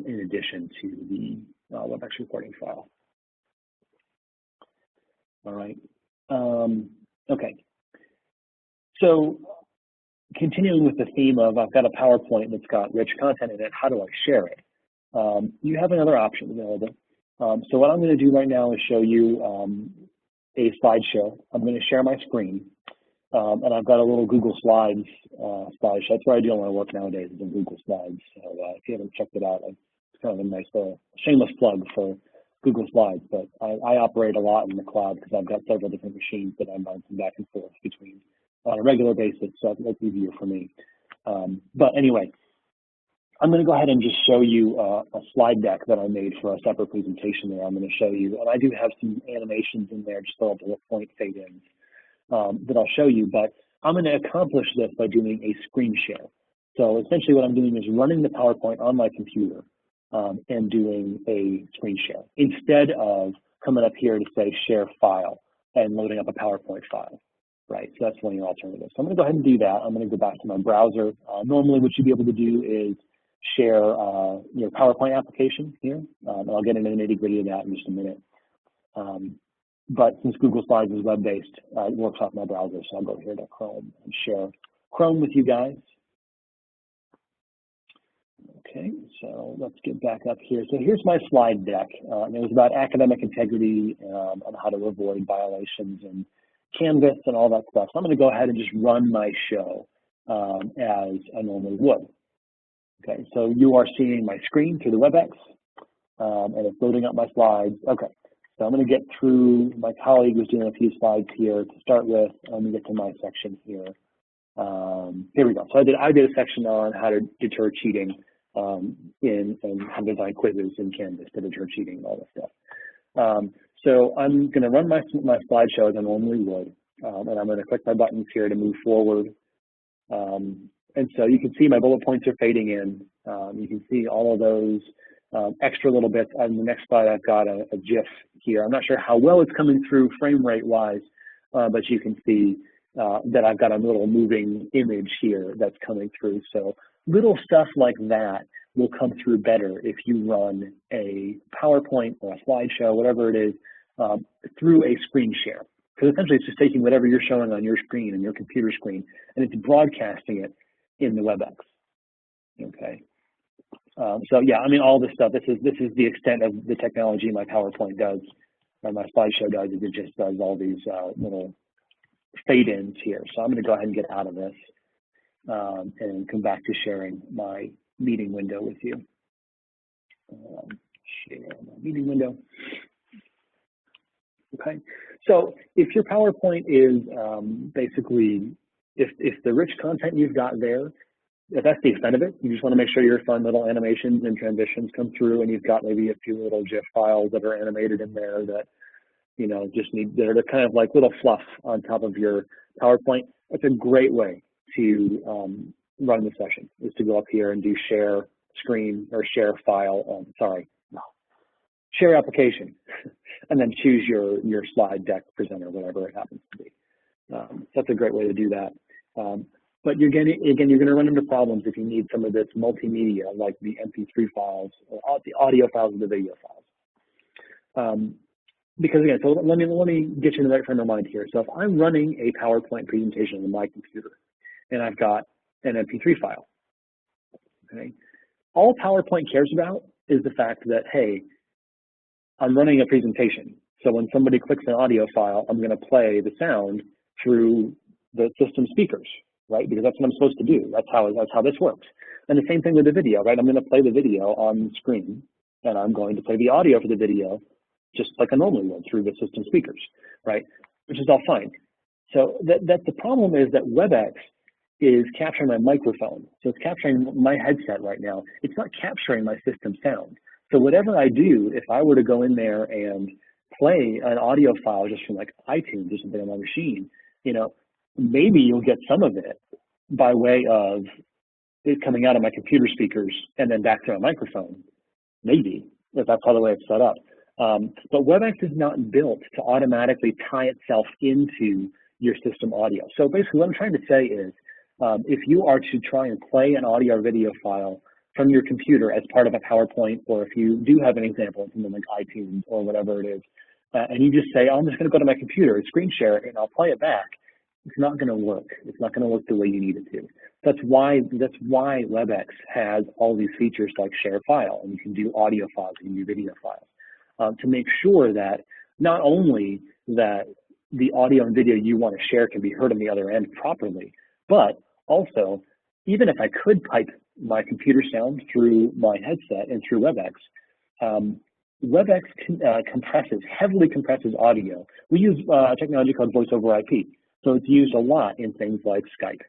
in addition to the WebEx recording file. All right. Okay. So continuing with the theme of I've got a PowerPoint that's got rich content in it, how do I share it? You have another option available. So what I'm going to do right now is show you a slideshow. I'm going to share my screen, and I've got a little Google Slides slideshow. That's where I do all my work nowadays, is in Google Slides. So if you haven't checked it out, it's kind of a nice shameless plug for Google Slides. But I operate a lot in the cloud because I've got several different machines that I'm bouncing back and forth between on a regular basis, so that's easier for me. But anyway, I'm going to go ahead and just show you a slide deck that I made for a separate presentation there. I'm going to show you, and I do have some animations in there, just little bullet point fade-ins that I'll show you, but I'm going to accomplish this by doing a screen share. So essentially what I'm doing is running the PowerPoint on my computer and doing a screen share instead of coming up here to say share file and loading up a PowerPoint file. Right, so that's one of your alternatives. So I'm going to go ahead and do that. I'm going to go back to my browser. Normally what you'd be able to do is share your PowerPoint application here. And I'll get into the nitty-gritty of that in just a minute. But since Google Slides is web-based, it works off my browser, so I'll go here to Chrome and share Chrome with you guys. Okay, so let's get back up here. So here's my slide deck. And it was about academic integrity and how to avoid violations and Canvas and all that stuff. So I'm going to go ahead and just run my show as I normally would. Okay, so you are seeing my screen through the WebEx, and it's loading up my slides. Okay, so I'm going to get through, my colleague was doing a few slides here to start with. Let me get to my section here. Here we go. So I did a section on how to deter cheating and how to design quizzes in Canvas to deter cheating and all that stuff. So I'm going to run my slideshow as I normally would, and I'm going to click my buttons here to move forward. And so you can see my bullet points are fading in. You can see all of those extra little bits. On the next slide, I've got a GIF here. I'm not sure how well it's coming through frame rate wise, but you can see that I've got a little moving image here that's coming through. So little stuff like that will come through better if you run a PowerPoint or a slideshow, whatever it is, through a screen share. Because essentially it's just taking whatever you're showing on your screen and your computer screen, and it's broadcasting it in the WebEx. Okay. So yeah, I mean, all this stuff. This is the extent of the technology my PowerPoint does, or my slideshow does. Is it just does all these little fade-ins here. So I'm going to go ahead and get out of this and come back to sharing my meeting window with you. Share my meeting window. Okay, so if your PowerPoint is basically, if the rich content you've got there, if that's the extent of it, you just want to make sure your fun little animations and transitions come through, and you've got maybe a few little GIF files that are animated in there that, you know, just need, they're kind of like little fluff on top of your PowerPoint. That's a great way to run the session, is to go up here and do share screen or share file, share application, and then choose your slide deck presenter, whatever it happens to be. That's a great way to do that. But you're going to run into problems if you need some of this multimedia, like the MP3 files, or the audio files and the video files. Because again, so let me get you in the right frame of mind here. So if I'm running a PowerPoint presentation on my computer, and I've got an MP3 file, okay, all PowerPoint cares about is the fact that, hey, I'm running a presentation. So when somebody clicks an audio file, I'm going to play the sound through the system speakers, right? Because that's what I'm supposed to do. That's how this works. And the same thing with the video, right? I'm going to play the video on the screen, and I'm going to play the audio for the video just like I normally would through the system speakers, right? Which is all fine. So that the problem is that WebEx is capturing my microphone. So it's capturing my headset right now. It's not capturing my system sound. So whatever I do, if I were to go in there and play an audio file just from like iTunes or something on my machine, you know, maybe you'll get some of it by way of it coming out of my computer speakers and then back to my microphone. Maybe, if that's how the way it's set up. But WebEx is not built to automatically tie itself into your system audio. So basically what I'm trying to say is, if you are to try and play an audio or video file from your computer as part of a PowerPoint, or if you do have an example, something like iTunes or whatever it is, and you just say, oh, I'm just going to go to my computer and screen share it and I'll play it back, it's not going to work. It's not going to work the way you need it to. That's why WebEx has all these features like share file, and you can do audio files and do video files to make sure that not only that the audio and video you want to share can be heard on the other end properly, but also, even if I could pipe my computer sound through my headset and through WebEx, WebEx heavily compresses audio. We use a technology called voice over IP. So it's used a lot in things like Skype,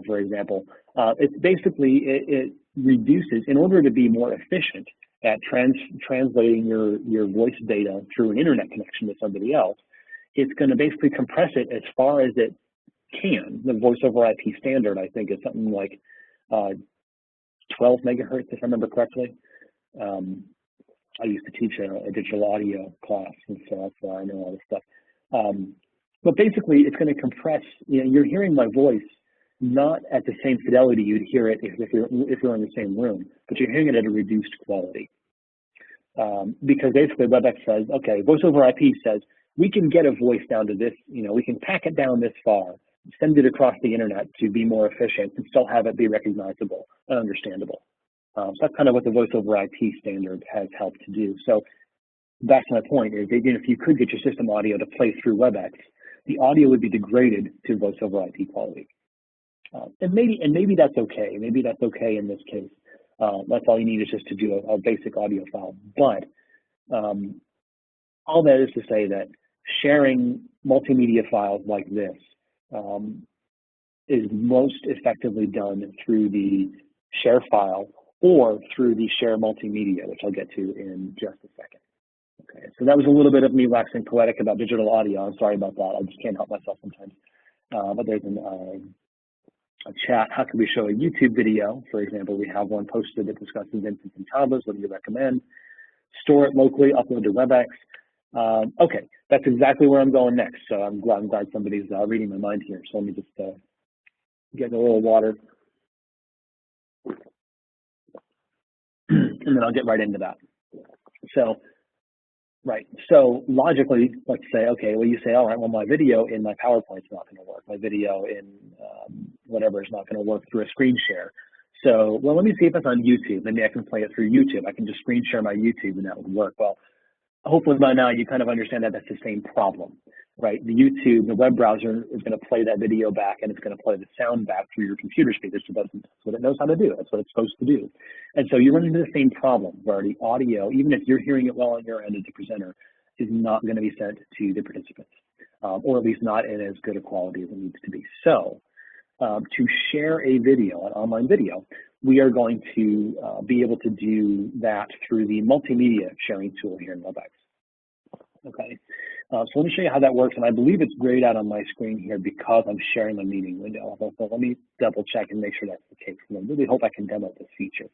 for example. It's basically, it reduces, in order to be more efficient at translating your voice data through an internet connection to somebody else, it's going to basically compress it as far as it can. The voice over IP standard, I think, is something like 12 megahertz, if I remember correctly. I used to teach a digital audio class, and so that's why I know all this stuff. But basically, it's going to compress. You know, you're hearing my voice not at the same fidelity you'd hear it if you're in the same room, but you're hearing it at a reduced quality. Because basically, WebEx says, okay, voice over IP says we can get a voice down to this. You know, we can pack it down this far, send it across the internet to be more efficient, and still have it be recognizable and understandable. So that's kind of what the voice over IP standard has helped to do. So that's my point, is even if you could get your system audio to play through WebEx, the audio would be degraded to voice over IP quality. And maybe that's okay. Maybe that's okay in this case. That's all you need is just to do a basic audio file. But all that is to say that sharing multimedia files like this is most effectively done through the share file or through the share multimedia, which I'll get to in just a second. Okay, so that was a little bit of me waxing poetic about digital audio. I'm sorry about that. I just can't help myself sometimes. But there's a chat. How can we show a YouTube video? For example, we have one posted that discusses infants and toddlers. What do you recommend? Store it locally, upload to WebEx. Okay, that's exactly where I'm going next. So I'm glad somebody's reading my mind here. So let me just get a little water. And then I'll get right into that. So, right. So logically, let's say, okay, well, you say, all right, well, my video in my PowerPoint's not going to work. My video in whatever is not going to work through a screen share. So, well, let me see if it's on YouTube. Maybe I can play it through YouTube. I can just screen share my YouTube and that would work. Well, hopefully by now you kind of understand that that's the same problem, right? The YouTube, the web browser is going to play that video back and it's going to play the sound back through your computer speakers. So that's what it knows how to do. That's what it's supposed to do. And so you run into the same problem where the audio, even if you're hearing it well on your end as a presenter, is not going to be sent to the participants, or at least not in as good a quality as it needs to be. So to share a video, an online video, we are going to be able to do that through the multimedia sharing tool here in WebEx. Okay, so let me show you how that works, and I believe it's grayed out on my screen here because I'm sharing the meeting window. So let me double check and make sure that's the case. And I really hope I can demo this feature.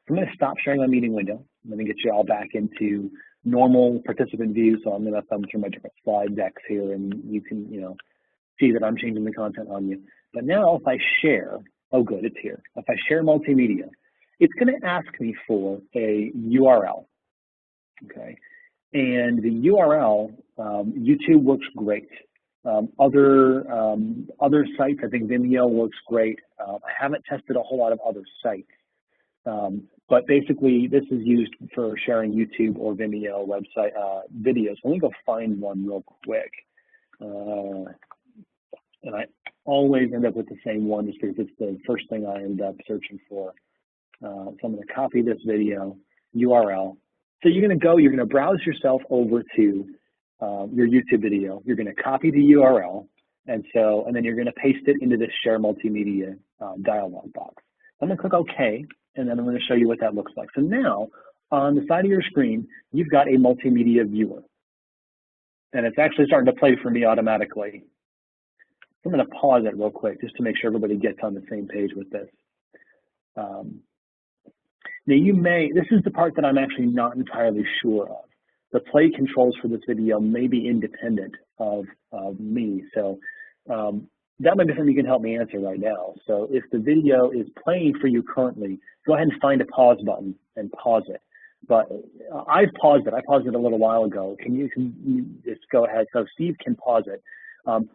I'm going to stop sharing my meeting window. I'm going to get you all back into normal participant view. So I'm going to thumb through my different slide decks here, and you can, see that I'm changing the content on you. But now if I share, oh good, it's here. If I share multimedia, it's going to ask me for a URL, okay? And the URL, YouTube works great. Other sites, I think Vimeo works great. I haven't tested a whole lot of other sites. But basically, this is used for sharing YouTube or Vimeo website videos. Let me go find one real quick. And I always end up with the same one just because it's the first thing I end up searching for. So I'm going to copy this video URL. So you're going to browse yourself over to your YouTube video. You're going to copy the URL, and then you're going to paste it into this Share Multimedia dialog box. I'm going to click OK, and then I'm going to show you what that looks like. So now, on the side of your screen, you've got a multimedia viewer, and it's actually starting to play for me automatically. I'm going to pause it real quick just to make sure everybody gets on the same page with this. Now this is the part that I'm actually not entirely sure of. The play controls for this video may be independent of me. So that might be something you can help me answer right now. So if the video is playing for you currently, go ahead and find a pause button and pause it. But I've paused it. I paused it a little while ago. Can you just go ahead? So Steve can pause it.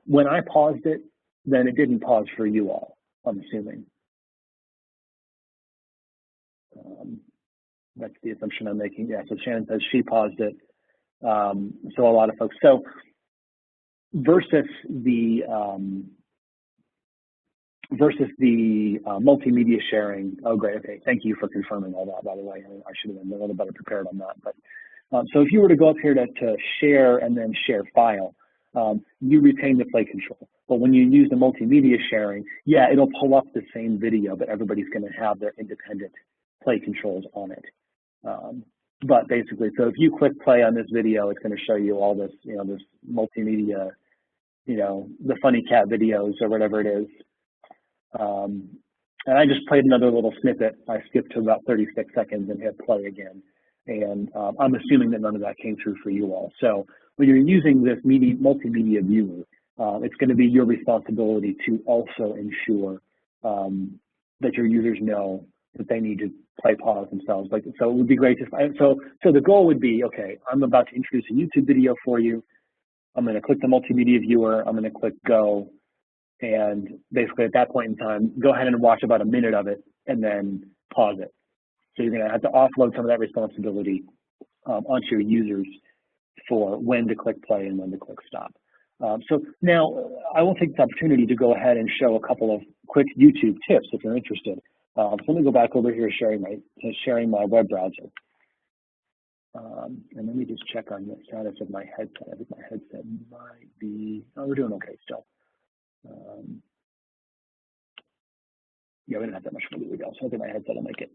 When I paused it, then it didn't pause for you all, I'm assuming. That's the assumption I'm making. Yeah, so Shannon says she paused it. So a lot of folks. So versus the multimedia sharing. Oh, great. Okay, thank you for confirming all that. By the way, I should have been a little better prepared on that. But so if you were to go up here to share and then share file, you retain the play control. But when you use the multimedia sharing, yeah, it'll pull up the same video, but everybody's going to have their independent play controls on it. But basically, so if you click play on this video, it's going to show you all this, this multimedia, the funny cat videos or whatever it is. And I just played another little snippet. I skipped to about 36 seconds and hit play again. And I'm assuming that none of that came through for you all. So when you're using this multimedia viewer, it's going to be your responsibility to also ensure that your users know that they need to play pause themselves. So it would be great if so the goal would be, okay, I'm about to introduce a YouTube video for you. I'm going to click the multimedia viewer. I'm going to click go. And basically at that point in time, go ahead and watch about a minute of it and then pause it. So you're going to have to offload some of that responsibility onto your users for when to click play and when to click stop. So now I will take this opportunity to go ahead and show a couple of quick YouTube tips if you're interested. So let me go back over here sharing my web browser. And let me just check on the status of my headset. I think my headset might be, oh, we're doing okay still. Yeah, we didn't have that much further to go, so I think my headset will make it.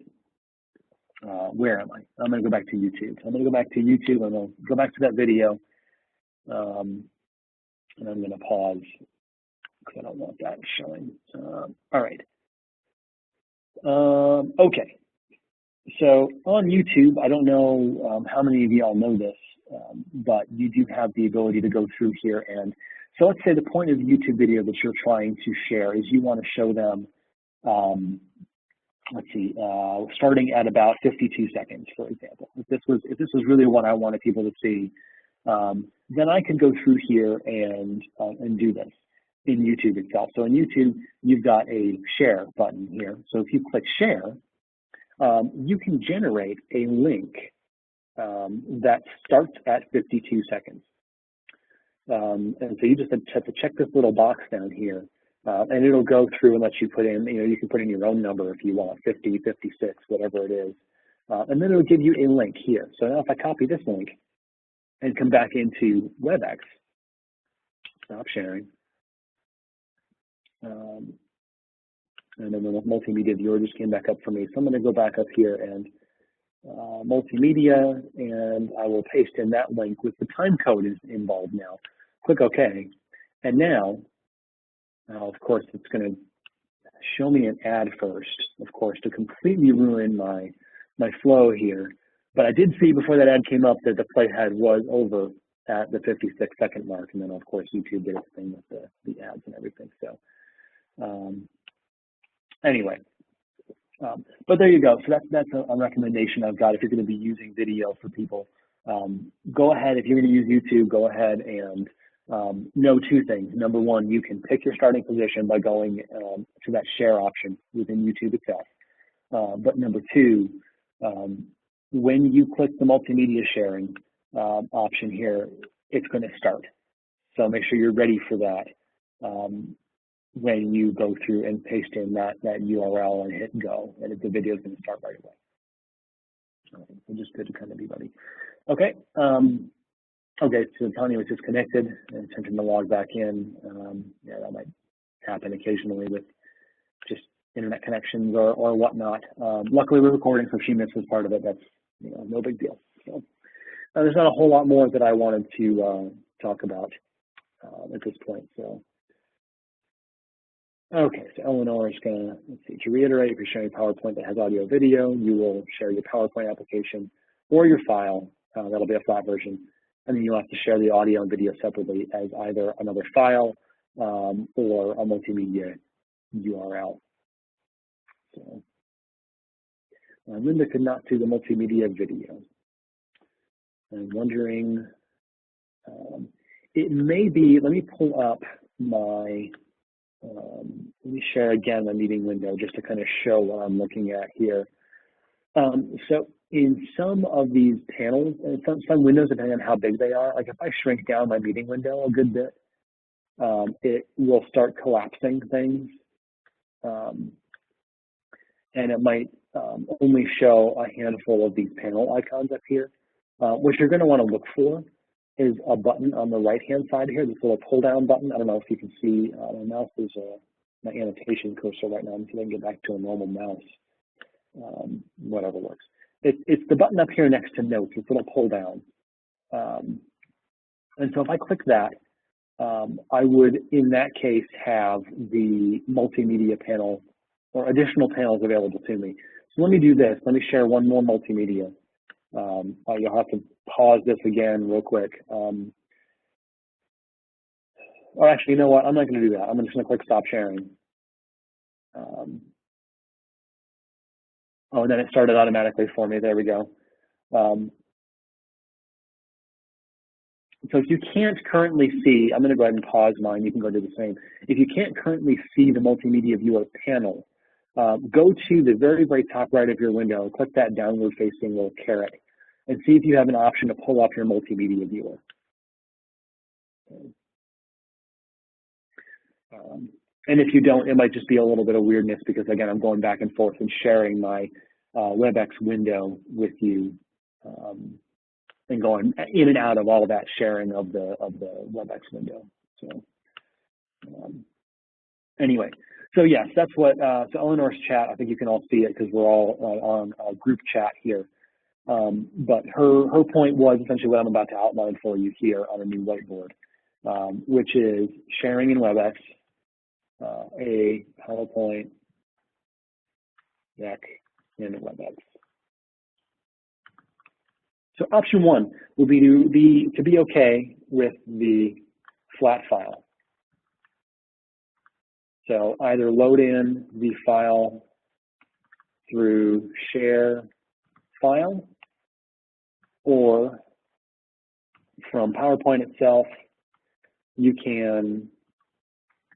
Where am I? I'm going to go back to YouTube. So I'm going to go back to YouTube. I'm going to go back to that video. And I'm going to pause because I don't want that showing. All right. Okay. So on YouTube, I don't know how many of y'all know this, but you do have the ability to go through here. And so let's say the point of the YouTube video that you're trying to share is you want to show them, let's see, starting at about 52 seconds, for example. If this was really what I wanted people to see, then I can go through here and do this in YouTube itself. So in YouTube, you've got a share button here. So if you click share, you can generate a link that starts at 52 seconds. And so you just have to check this little box down here, and it'll go through and let you put in, you can put in your own number if you want, 50, 56, whatever it is. And then it'll give you a link here. So now if I copy this link and come back into WebEx, stop sharing, and then the multimedia viewer just came back up for me. So I'm going to go back up here and multimedia, and I will paste in that link with the time code is involved now. Click OK. And now, of course, it's going to show me an ad first, of course, to completely ruin my my flow here. But I did see before that ad came up that the playhead was over at the 56-second mark, and then of course YouTube did its thing with the ads and everything. So anyway, but there you go. So that's a recommendation I've got if you're going to be using video for people. Go ahead, if you're going to use YouTube, go ahead and know two things. Number one, you can pick your starting position by going to that share option within YouTube itself. But number two, when you click the multimedia sharing option here, it's going to start. So make sure you're ready for that when you go through and paste in that URL and hit go, and the video is going to start right away. So just good to kind of be ready. Okay. Okay, so Tony was disconnected and attempting to log back in. Yeah, that might happen occasionally with just internet connections or whatnot. Luckily, we're recording, so if she misses part of it, that's no big deal. So there's not a whole lot more that I wanted to talk about at this point. So okay, so Eleanor is going to, let's see, to reiterate, if you're sharing PowerPoint that has audio video, you will share your PowerPoint application or your file. That'll be a flat version. And then you'll have to share the audio and video separately as either another file or a multimedia URL. So Linda could not see the multimedia video. I'm wondering, it may be, let me pull up my, let me share again my meeting window just to kind of show what I'm looking at here. So in some of these panels, and some windows, depending on how big they are, like if I shrink down my meeting window a good bit, it will start collapsing things. And it might only show a handful of these panel icons up here. What you're going to want to look for is a button on the right-hand side here, this little pull-down button. I don't know if you can see my mouse is my annotation cursor right now. I'm going to get back to a normal mouse. Whatever works. It's the button up here next to notes, this little pull-down. And so if I click that, I would, in that case, have the multimedia panel or additional panels available to me. So let me do this. Let me share one more multimedia. You'll have to pause this again real quick. Or actually, you know what? I'm not going to do that. I'm just going to click stop sharing. Oh, and then it started automatically for me. There we go. So if you can't currently see, I'm going to go ahead and pause mine. You can go do the same. If you can't currently see the multimedia viewer panel, go to the very, very top right of your window, click that downward facing little caret, and see if you have an option to pull up your multimedia viewer. And if you don't, it might just be a little bit of weirdness because, again, I'm going back and forth and sharing my WebEx window with you and going in and out of all of that sharing of the WebEx window. So anyway, so yes, that's what, so Eleanor's chat, I think you can all see it because we're all on a group chat here. But her point was essentially what I'm about to outline for you here on a new whiteboard, which is sharing in WebEx a PowerPoint deck in WebEx. So option one will be to be okay with the flat file. So either load in the file through share file, or from PowerPoint itself, you can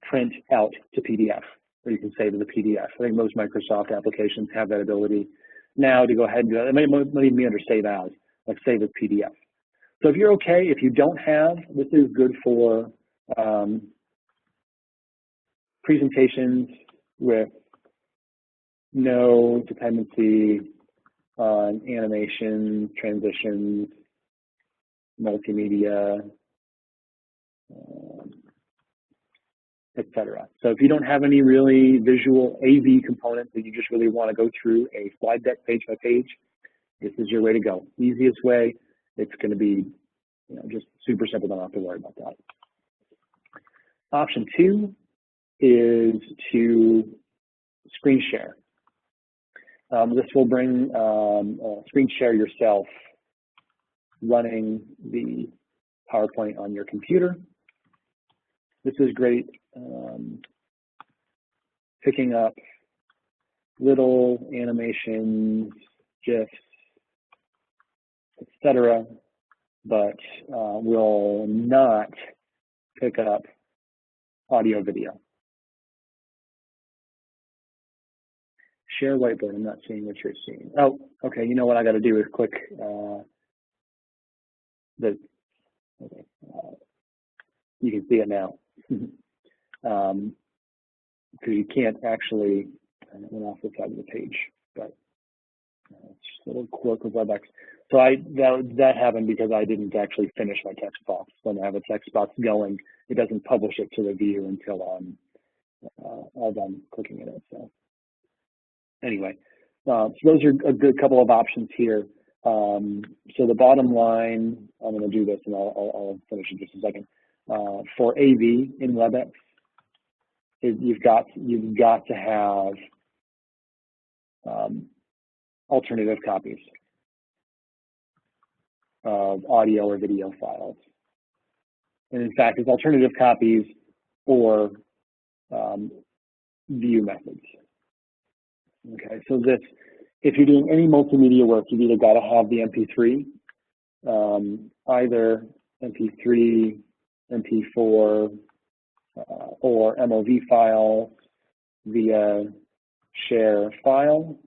print out to PDF, or you can save as a PDF. I think most Microsoft applications have that ability now to go ahead and do it. It might even be under save as, like save as PDF. So if you're okay, if you don't have, this is good for presentations with no dependency on animation, transitions, multimedia, etc. So if you don't have any really visual AV components that you just really want to go through a slide deck page by page, this is your way to go. Easiest way. It's going to be, just super simple. Don't have to worry about that. Option two is to screen share. This will bring screen share yourself running the PowerPoint on your computer. This is great, picking up little animations, GIFs, etc., but will not pick up audio video. Share whiteboard. I'm not seeing what you're seeing. Oh, okay. You know what I got to do is click okay. You can see it now. Because you can't actually, I went off the side of the page, but it's just a little quirk of WebEx. So that happened because I didn't actually finish my text box. When I have a text box going, it doesn't publish it to the view until I'm all done clicking in it. So anyway, so those are a good couple of options here. So the bottom line, I'm going to do this and I'll finish in just a second. For AV in WebEx, you've got to have alternative copies of audio or video files. And in fact, it's alternative copies or view methods. Okay, so this, if you're doing any multimedia work, you've either got to have the MP3, either MP3, MP4, or MOV file via share file,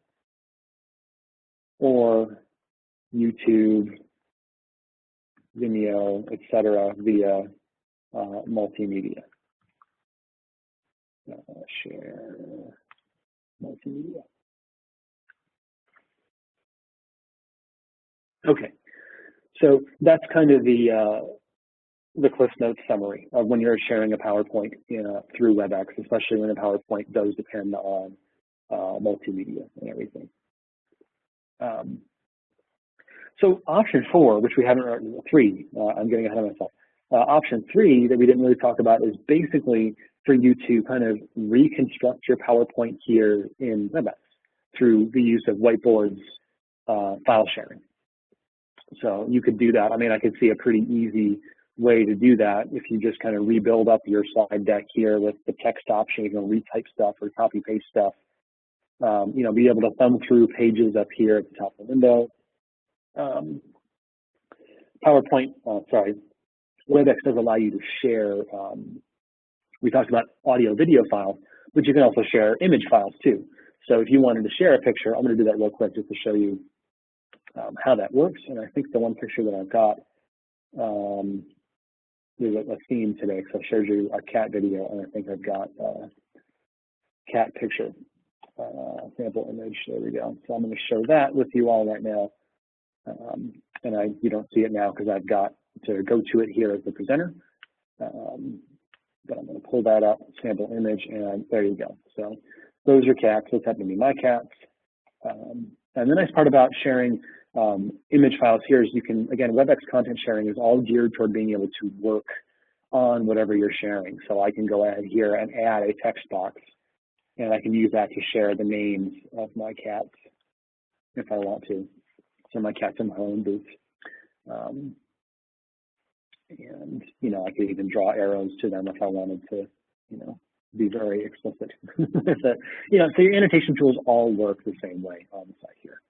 or YouTube, Vimeo, etc. via multimedia. Share multimedia. Okay, so that's kind of the Cliff Notes summary of when you're sharing a PowerPoint through WebEx, especially when a PowerPoint does depend on multimedia and everything. So option 4, which we haven't, 3, I'm getting ahead of myself. Option 3 that we didn't really talk about is basically for you to kind of reconstruct your PowerPoint here in WebEx through the use of whiteboards file sharing. So you could do that. I mean, I could see a pretty easy way to do that if you just kind of rebuild up your slide deck here with the text option. You can retype stuff or copy paste stuff. You know, be able to thumb through pages up here at the top of the window. PowerPoint, WebEx does allow you to share. We talked about audio video files, but you can also share image files too. So if you wanted to share a picture, I'm going to do that real quick just to show you how that works. And I think the one picture that I've got, there's a theme today because I showed you a cat video, and I think I've got a cat picture sample image. There we go. So I'm going to show that with you all right now. And you don't see it now because I've got to go to it here as the presenter. But I'm going to pull that up, sample image, and there you go. So those are cats. Those happen to be my cats. And the nice part about sharing image files here is you can, again, WebEx content sharing is all geared toward being able to work on whatever you're sharing. So I can go ahead here and add a text box, and I can use that to share the names of my cats if I want to. So my cat's in my own booth. And, you know, I could even draw arrows to them if I wanted to, you know, be very explicit. So, you know, so your annotation tools all work the same way on the side here.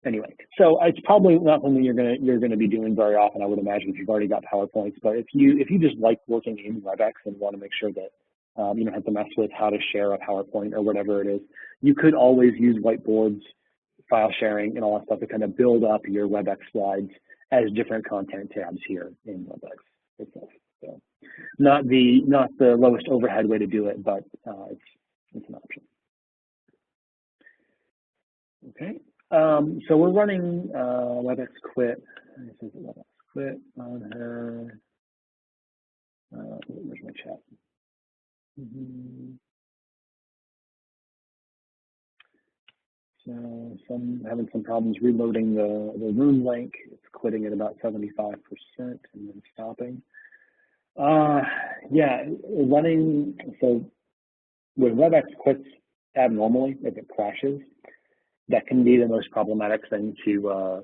Anyway, so it's probably not something you're gonna be doing very often, I would imagine, if you've already got PowerPoints. But if you just like working in WebEx and want to make sure that you don't have to mess with how to share a PowerPoint or whatever it is, you could always use whiteboards, file sharing, and all that stuff to kind of build up your WebEx slides as different content tabs here in WebEx itself. So not the lowest overhead way to do it, but it's an option. Okay, so we're running WebEx quit. This is WebEx quit on her. Where's my chat? So having some problems reloading the room link. It's quitting at about 75% and then stopping. Yeah, running, so when WebEx quits abnormally, if it crashes, that can be the most problematic thing to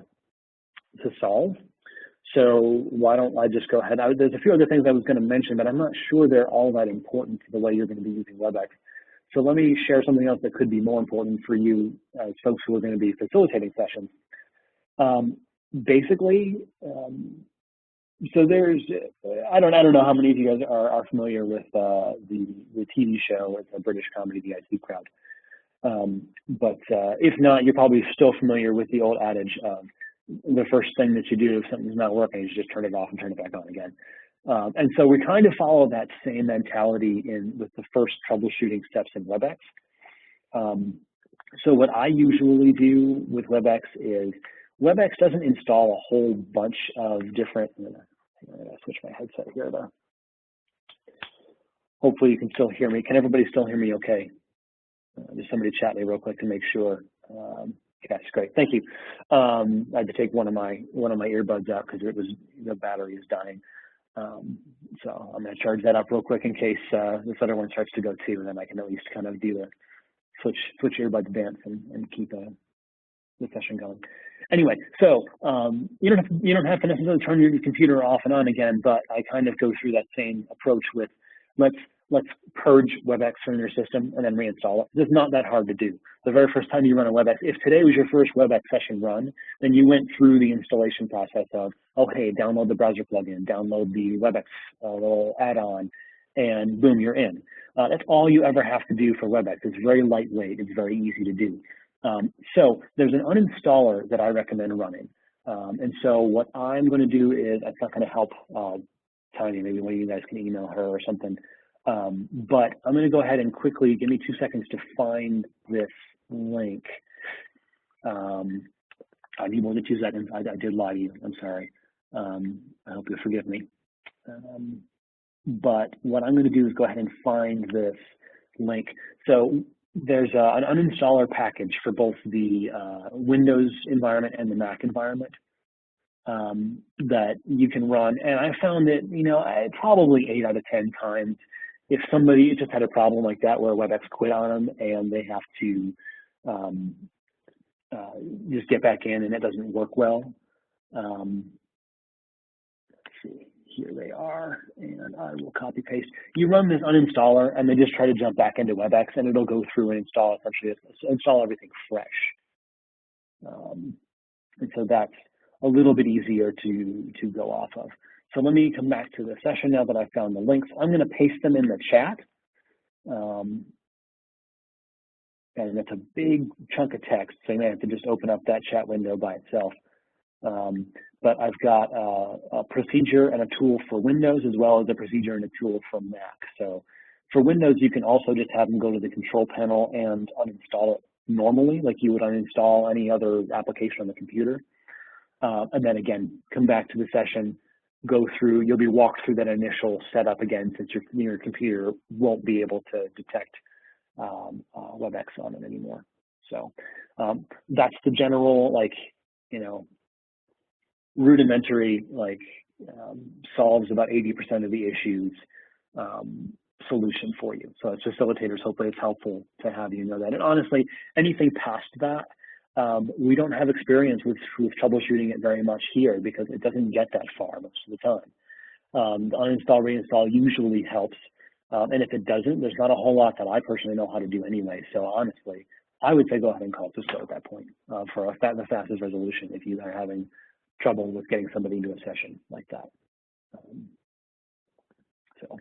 solve. So why don't I just go ahead? There's a few other things I was going to mention, but I'm not sure they're all that important to the way you're going to be using WebEx. So let me share something else that could be more important for you as folks who are going to be facilitating sessions. Basically, so there's, I don't know how many of you guys are familiar with the TV show. It's a British comedy, The IT Crowd. But if not, you're probably still familiar with the old adage of the first thing that you do if something's not working is just turn it off and turn it back on again. And so we kind of follow that same mentality with the first troubleshooting steps in WebEx. So what I usually do with WebEx is WebEx doesn't install a whole bunch of different, I'm gonna switch my headset here though. Hopefully you can still hear me. Can everybody still hear me okay? Just somebody chat me real quick to make sure. That's great, thank you. I had to take one of my earbuds out because the battery is dying. So I'm going to charge that up real quick in case this other one starts to go too, and then I can at least kind of do the switch earbuds dance and keep the session going. Anyway, so you don't have to necessarily turn your computer off and on again, but I kind of go through that same approach with let's purge WebEx from your system and then reinstall it. It's not that hard to do. The very first time you run a WebEx, if today was your first WebEx session run, then you went through the installation process of, oh, hey, download the browser plugin, download the WebEx little add-on, and boom, you're in. That's all you ever have to do for WebEx. It's very lightweight. It's very easy to do. So there's an uninstaller that I recommend running. And so what I'm going to do is, it's not going to help Tanya, maybe one of you guys can email her or something. But I'm going to go ahead and quickly, give me 2 seconds to find this link. I need more than 2 seconds. I did lie to you. I'm sorry. I hope you'll forgive me. But what I'm going to do is go ahead and find this link. So there's an uninstaller package for both the Windows environment and the Mac environment that you can run. And I found that, probably 8 out of 10 times, if somebody just had a problem like that where WebEx quit on them and they have to just get back in and it doesn't work well. Let's see, here they are, and I will copy paste. You run this uninstaller and then just try to jump back into WebEx and it'll go through and install everything fresh. And so that's a little bit easier to go off of. So let me come back to the session now that I found the links. I'm going to paste them in the chat. And that's a big chunk of text, so you may have to just open up that chat window by itself. But I've got a procedure and a tool for Windows, as well as a procedure and a tool for Mac. So for Windows, you can also just have them go to the control panel and uninstall it normally, like you would uninstall any other application on the computer. And then again, come back to the session, go through, you'll be walked through that initial setup again, since your computer won't be able to detect WebEx on it anymore. So that's the general, rudimentary, solves about 80% of the issues solution for you. So as facilitators, hopefully it's helpful to have you know that. And honestly, anything past that, we don't have experience with troubleshooting it very much here because it doesn't get that far most of the time. The uninstall, reinstall usually helps. And if it doesn't, there's not a whole lot that I personally know how to do anyway. So honestly, I would say go ahead and call Cisco at that point for the fastest resolution if you are having trouble with getting somebody into a session like that. So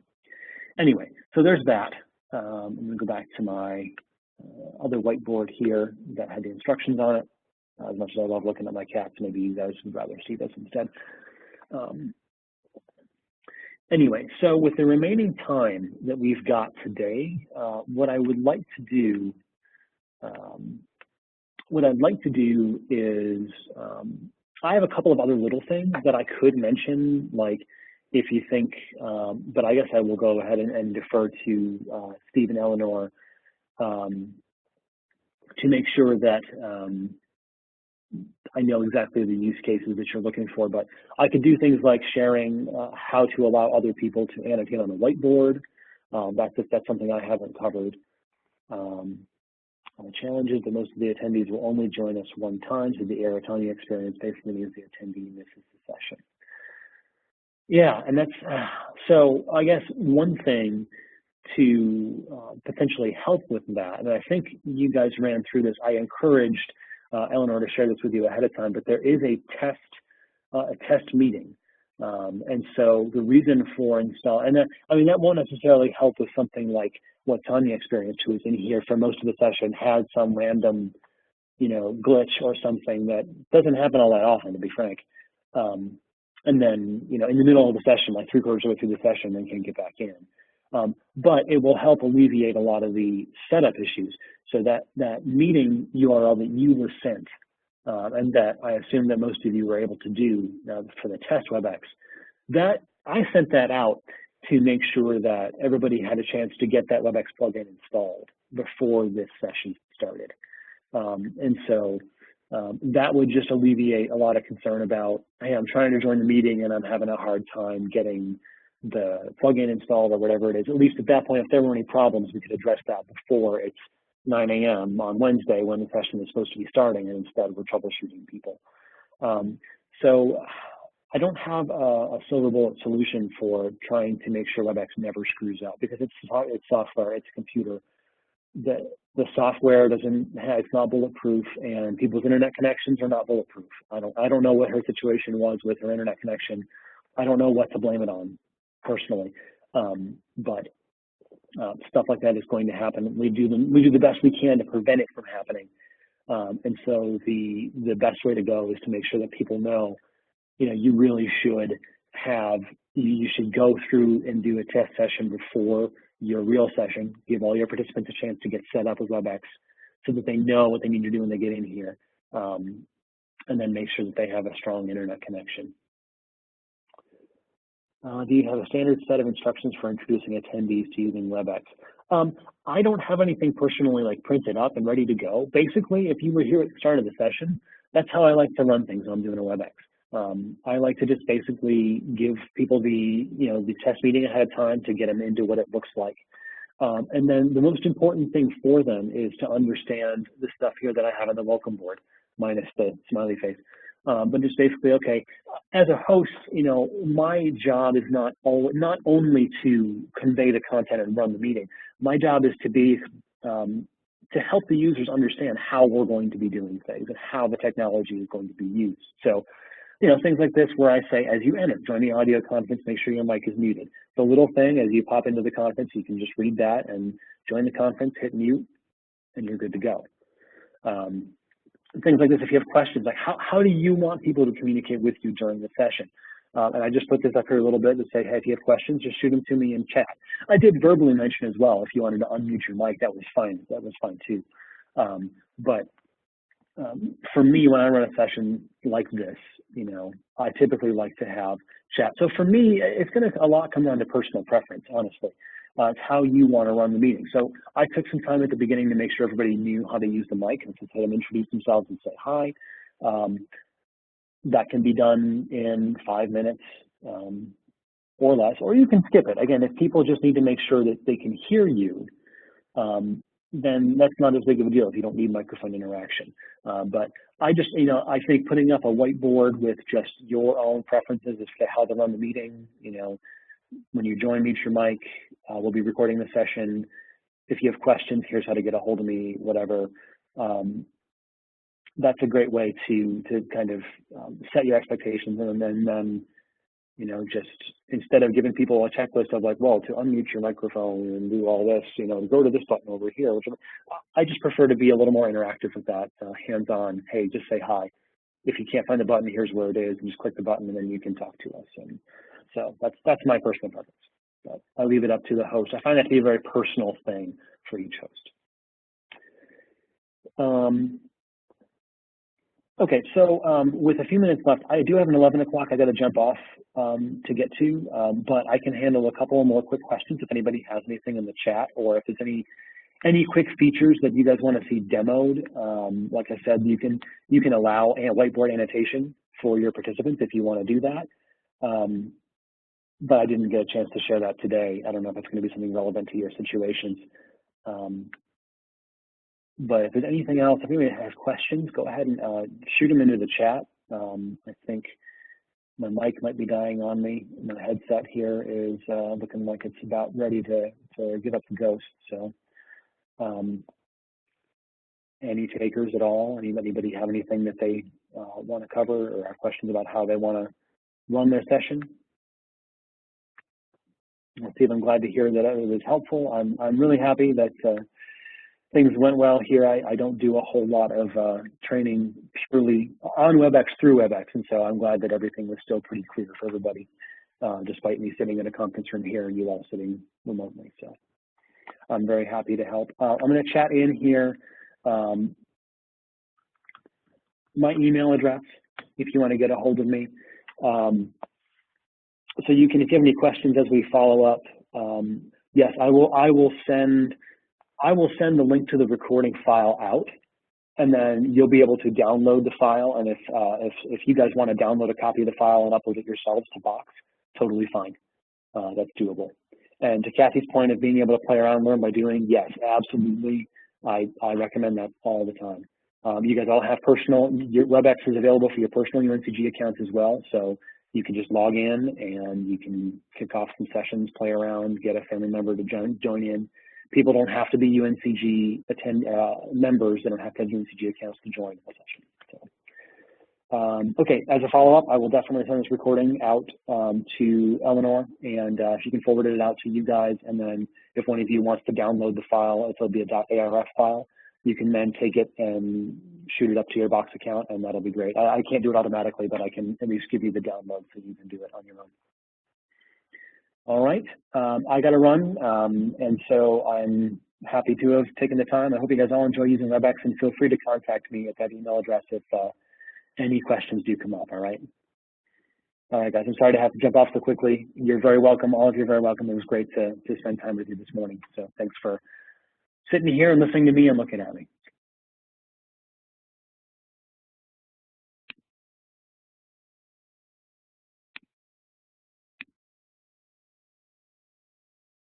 anyway, so there's that. I'm going to go back to my other whiteboard here that had the instructions on it. As much as I love looking at my cats, maybe you guys would rather see this instead. Anyway, so with the remaining time that we've got today, what I would like to do, is I have a couple of other little things that I could mention, like if you think, but I guess I will go ahead and defer to Steve and Eleanor to make sure that I know exactly the use cases that you're looking for. But I could do things like sharing how to allow other people to annotate on a whiteboard. That's something I haven't covered. The challenge is that most of the attendees will only join us one time, so the autonomy experience basically means the attendee misses the session. Yeah, and that's, so I guess one thing to potentially help with that, and I think you guys ran through this, I encouraged Eleanor to share this with you ahead of time, but there is a test meeting. And so the reason for install, and that, I mean, that won't necessarily help with something like what Tanya experienced, who was in here for most of the session, had some random, you know, glitch or something that doesn't happen all that often, to be frank. And then, you know, in the middle of the session, like 3/4 of the way through the session, then can get back in. But it will help alleviate a lot of the setup issues. So that meeting URL that you were sent, and that I assume that most of you were able to do for the test WebEx, that I sent that out to make sure that everybody had a chance to get that WebEx plugin installed before this session started. And so that would just alleviate a lot of concern about, hey, I'm trying to join the meeting and I'm having a hard time getting the plugin installed or whatever it is. At least at that point, if there were any problems, we could address that before it's 9 a.m. on Wednesday when the session is supposed to be starting, and instead we're troubleshooting people. So I don't have a silver bullet solution for trying to make sure WebEx never screws up, because it's software, it's a computer. The software it's not bulletproof, and people's internet connections are not bulletproof. I don't know what her situation was with her internet connection. I don't know what to blame it on personally, but stuff like that is going to happen. We do the best we can to prevent it from happening. And so the best way to go is to make sure that people know, you know, you really should you should go through and do a test session before your real session, give all your participants a chance to get set up with WebEx so that they know what they need to do when they get in here, and then make sure that they have a strong internet connection. Do you have a standard set of instructions for introducing attendees to using WebEx? I don't have anything personally like printed up and ready to go. Basically, if you were here at the start of the session, that's how I like to run things when I'm doing a WebEx. I like to just basically give people the test meeting ahead of time to get them into what it looks like. And then the most important thing for them is to understand the stuff here that I have on the welcome board, minus the smiley face. But just basically, okay, as a host, you know, my job is not only to convey the content and run the meeting. My job is to be to help the users understand how we're going to be doing things and how the technology is going to be used. So, you know, things like this where I say, as you enter, join the audio conference, make sure your mic is muted. The little thing, as you pop into the conference, you can just read that and join the conference, hit mute, and you're good to go. Things like this, if you have questions, like how do you want people to communicate with you during the session? And I just put this up here a little bit to say, hey, if you have questions, just shoot them to me in chat. I did verbally mention as well, if you wanted to unmute your mic, that was fine. That was fine too. For me, when I run a session like this, you know, I typically like to have chat. So for me, it's going to a lot come down to personal preference, honestly. It's how you want to run the meeting. So I took some time at the beginning to make sure everybody knew how to use the mic and to let them introduce themselves and say hi. That can be done in 5 minutes or less, or you can skip it. Again, if people just need to make sure that they can hear you, then that's not as big of a deal if you don't need microphone interaction. But I just, you know, I think putting up a whiteboard with just your own preferences as to how to run the meeting, you know, when you join, mute your mic. We'll be recording the session. If you have questions, here's how to get a hold of me, whatever. That's a great way to kind of set your expectations, and then you know, just instead of giving people a checklist of like, well, to unmute your microphone and do all this, you know, go to this button over here. I just prefer to be a little more interactive with that, hands-on. Hey, just say hi. If you can't find the button, here's where it is, and just click the button, and then you can talk to us. And so that's my personal preference. But I leave it up to the host. I find that to be a very personal thing for each host. Okay, so with a few minutes left, I do have an 11 o'clock I got to jump off to get to, but I can handle a couple more quick questions if anybody has anything in the chat, or if there's any quick features that you guys want to see demoed. Like I said, you can allow a whiteboard annotation for your participants if you want to do that. But I didn't get a chance to share that today. I don't know if it's going to be something relevant to your situations. But if there's anything else, if anybody has questions, go ahead and shoot them into the chat. I think my mic might be dying on me. My headset here is looking like it's about ready to give up the ghost. So any takers at all? Anybody have anything that they want to cover or have questions about how they want to run their session? Well, Steve, I'm glad to hear that it was helpful. I'm really happy that things went well here. I don't do a whole lot of training purely on WebEx through WebEx, and so I'm glad that everything was still pretty clear for everybody, despite me sitting in a conference room here and you all sitting remotely. So I'm very happy to help. I'm going to chat in here my email address if you want to get a hold of me. So you can, if you have any questions as we follow up, yes, I will send the link to the recording file out, and then you'll be able to download the file. And if you guys want to download a copy of the file and upload it yourselves to Box, totally fine. That's doable. And to Kathy's point of being able to play around and learn by doing, yes, absolutely. I recommend that all the time. You guys all have your WebEx is available for your personal UNCG accounts as well. So you can just log in and you can kick off some sessions, play around, get a family member to join in. People don't have to be UNCG members. They don't have to have UNCG accounts to join a session. So, okay, as a follow-up, I will definitely send this recording out to Eleanor, and if you can forward it out to you guys, and then if one of you wants to download the file, it'll be a .arf file. You can then take it and shoot it up to your Box account, and that'll be great. I can't do it automatically, but I can at least give you the download so you can do it on your own. All right, I got to run, and so I'm happy to have taken the time. I hope you guys all enjoy using WebEx, and feel free to contact me at that email address if any questions do come up, all right? All right, guys, I'm sorry to have to jump off so quickly. You're very welcome. All of you are very welcome. It was great to spend time with you this morning, so thanks for sitting here and listening to me and looking at me.